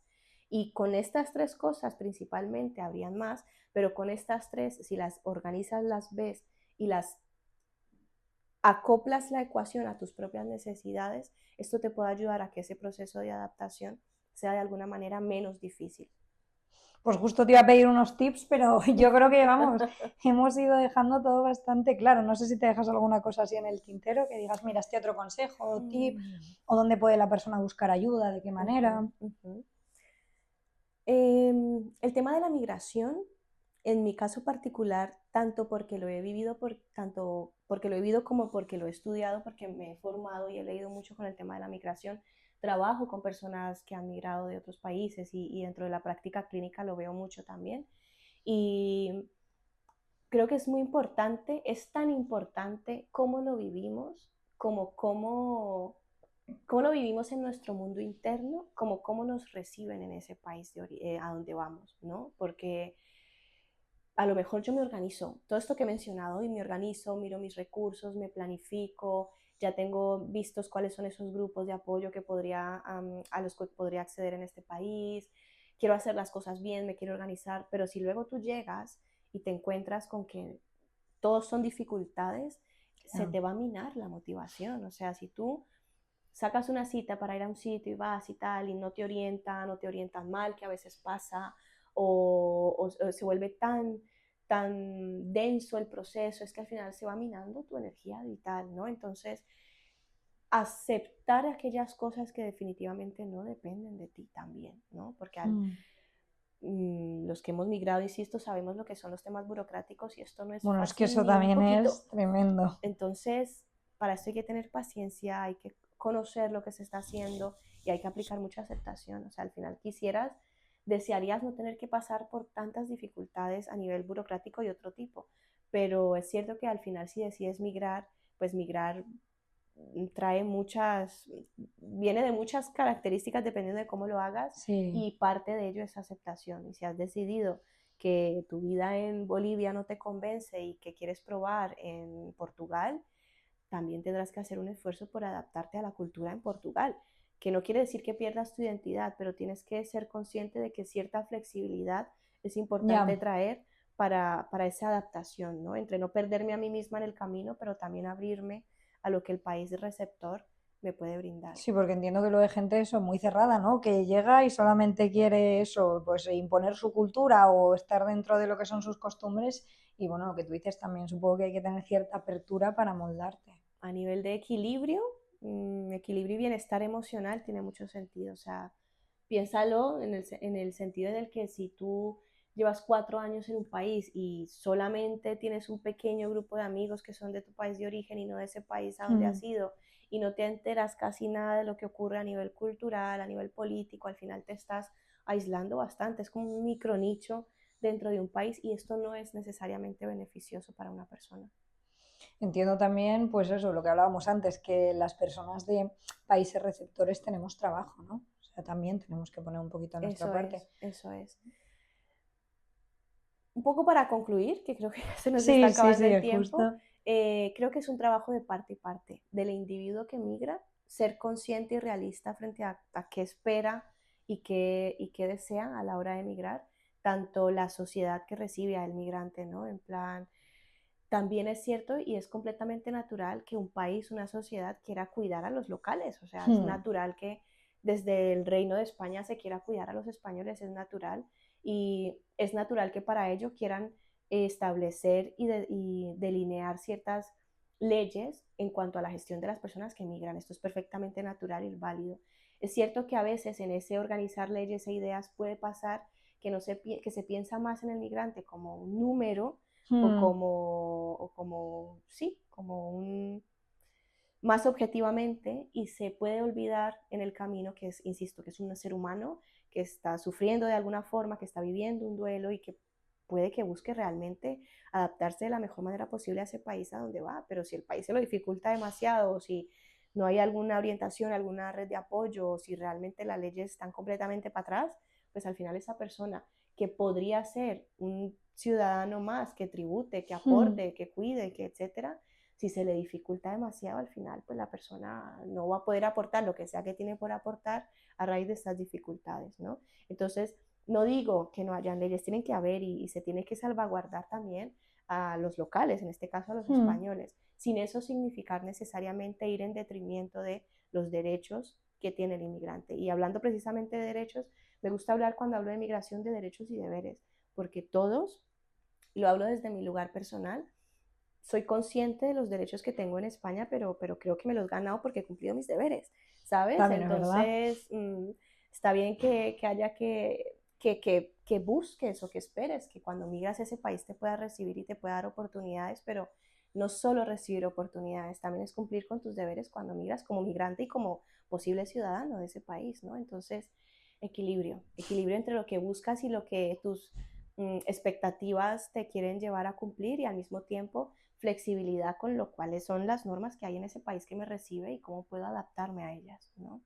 Y con estas tres cosas principalmente, habrían más, pero con estas tres, si las organizas, las ves y las acoplas la ecuación a tus propias necesidades, esto te puede ayudar a que ese proceso de adaptación sea de alguna manera menos difícil. Pues justo te iba a pedir unos tips, pero yo creo que vamos, hemos ido dejando todo bastante claro. No sé si te dejas alguna cosa así en el tintero, que digas, mira, este otro consejo o tip, o dónde puede la persona buscar ayuda, de qué manera. El tema de la migración En mi caso particular, tanto porque lo he vivido, tanto porque lo he vivido como porque lo he estudiado, porque me he formado y he leído mucho con el tema de la migración, trabajo con personas que han migrado de otros países y dentro de la práctica clínica lo veo mucho también. Y creo que es muy importante, es tan importante cómo lo vivimos, como cómo lo vivimos en nuestro mundo interno, como cómo nos reciben en ese país a donde vamos, ¿no? Porque a lo mejor yo me organizo, todo esto que he mencionado, y me organizo, miro mis recursos, me planifico, ya tengo vistos cuáles son esos grupos de apoyo a los que podría acceder en este país, quiero hacer las cosas bien, me quiero organizar, pero si luego tú llegas y te encuentras con que todos son dificultades, se Claro. te va a minar la motivación. O sea, si tú sacas una cita para ir a un sitio y vas y tal, y no te orientan, o te orientan mal, que a veces pasa, o se vuelve tan denso el proceso, es que al final se va minando tu energía vital, ¿no? Entonces, aceptar aquellas cosas que definitivamente no dependen de ti también, ¿no? Porque Mm. los que hemos migrado, insisto, sabemos lo que son los temas burocráticos y esto no es Bueno, es que fácil eso ni un también poquito. es tremendo. Entonces, para esto hay que tener paciencia, hay que conocer lo que se está haciendo y hay que aplicar mucha aceptación. O sea, al final desearías no tener que pasar por tantas dificultades a nivel burocrático y otro tipo. Pero es cierto que al final si decides migrar, pues migrar trae viene de muchas características dependiendo de cómo lo hagas Sí. y parte de ello es aceptación. Y si has decidido que tu vida en Bolivia no te convence y que quieres probar en Portugal, también tendrás que hacer un esfuerzo por adaptarte a la cultura en Portugal, que no quiere decir que pierdas tu identidad, pero tienes que ser consciente de que cierta flexibilidad es importante Ya. traer para esa adaptación, ¿no? Entre no perderme a mí misma en el camino, pero también abrirme a lo que el país receptor me puede brindar. Sí, porque entiendo que luego hay gente eso muy cerrada, ¿no? Que llega y solamente quiere eso, pues imponer su cultura o estar dentro de lo que son sus costumbres. Y bueno, lo que tú dices también, supongo que hay que tener cierta apertura para moldarte. A nivel de equilibrio, equilibrio y bienestar emocional tiene mucho sentido. O sea, piénsalo en el sentido en el que si tú llevas 4 años en un país y solamente tienes un pequeño grupo de amigos que son de tu país de origen y no de ese país a donde Mm. has ido, y no te enteras casi nada de lo que ocurre a nivel cultural, a nivel político, al final te estás aislando bastante. Es como un micronicho dentro de un país y esto no es necesariamente beneficioso para una persona. Entiendo también, pues eso, lo que hablábamos antes, que las personas de países receptores tenemos trabajo, ¿no? O sea, también tenemos que poner un poquito de nuestra Eso parte. es, eso es. Un poco para concluir, que creo que ya se nos está Sí, sí, acabando sí, el es tiempo, justo. creo que es un trabajo de parte y parte, del individuo que migra, ser consciente y realista frente a qué espera y qué desea a la hora de emigrar, tanto la sociedad que recibe al migrante, ¿no? En plan, también es cierto y es completamente natural que un país, una sociedad quiera cuidar a los locales, o sea, es Hmm. natural que desde el Reino de España se quiera cuidar a los españoles, es natural y es natural que para ello quieran establecer y delinear ciertas leyes en cuanto a la gestión de las personas que emigran. Esto es perfectamente natural y válido. Es cierto que a veces en ese organizar leyes e ideas puede pasar que, que se piensa más en el migrante como un número Hmm. sí, como un, más objetivamente y se puede olvidar en el camino que es, insisto, que es un ser humano que está sufriendo de alguna forma, que está viviendo un duelo y que puede que busque realmente adaptarse de la mejor manera posible a ese país a donde va, pero si el país se lo dificulta demasiado o si no hay alguna orientación, alguna red de apoyo o si realmente las leyes están completamente para atrás, pues al final esa persona que podría ser un ciudadano más que tribute, que Hmm. aporte, que cuide, que etcétera, si se le dificulta demasiado al final, pues la persona no va a poder aportar lo que sea que tiene por aportar a raíz de estas dificultades, ¿no? Entonces, no digo que no hayan leyes, tienen que haber y se tiene que salvaguardar también a los locales, en este caso a los Hmm. españoles, sin eso significar necesariamente ir en detrimento de los derechos que tiene el inmigrante. Y hablando precisamente de derechos, me gusta hablar cuando hablo de migración de derechos y deberes, porque todos, lo hablo desde mi lugar personal, soy consciente de los derechos que tengo en España, pero creo que me los he ganado porque he cumplido mis deberes, ¿sabes? También es verdad. Entonces, está bien que haya que busques o que esperes que cuando migras a ese país te pueda recibir y te pueda dar oportunidades, pero no solo recibir oportunidades, también es cumplir con tus deberes cuando migras como migrante y como posible ciudadano de ese país, ¿no? Entonces, equilibrio entre lo que buscas y lo que tus expectativas te quieren llevar a cumplir y al mismo tiempo flexibilidad con lo cuales son las normas que hay en ese país que me recibe y cómo puedo adaptarme a ellas, ¿no?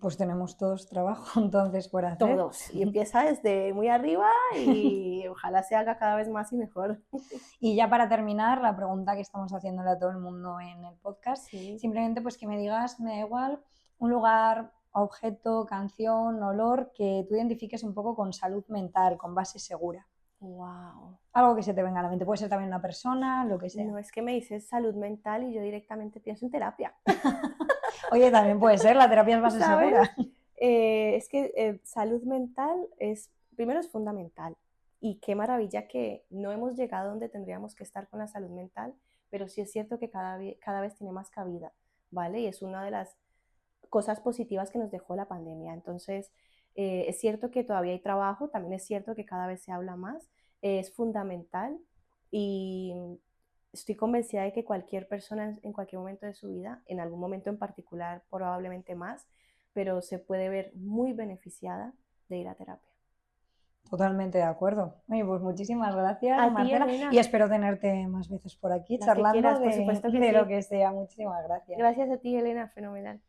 Pues tenemos todos trabajo entonces por hacer. Todos. Y empieza desde muy arriba y ojalá se haga cada vez más y mejor. Y ya para terminar, la pregunta que estamos haciéndole a todo el mundo en el podcast, Sí. simplemente pues que me digas, me da igual, un lugar, objeto, canción, olor que tú identifiques un poco con salud mental, con base segura. Wow. Algo que se te venga a la mente, puede ser también una persona, lo que sea. No es que me dices salud mental y yo directamente pienso en terapia. Oye, también puede ser, la terapia es base ¿Sabes? segura. Es que salud mental primero es fundamental y qué maravilla que no hemos llegado donde tendríamos que estar con la salud mental, pero sí es cierto que cada vez tiene más cabida, ¿vale? Y es una de las cosas positivas que nos dejó la pandemia. Entonces, es cierto que todavía hay trabajo, también es cierto que cada vez se habla más, es fundamental y estoy convencida de que cualquier persona en cualquier momento de su vida, en algún momento en particular, probablemente más, pero se puede ver muy beneficiada de ir a terapia. Totalmente de acuerdo. Oye, pues muchísimas gracias, A ti, Marcela, Elena, y espero tenerte más veces por aquí las que charlando quieras, por supuesto que de lo sí. que sea. Muchísimas gracias. Gracias a ti, Elena, fenomenal.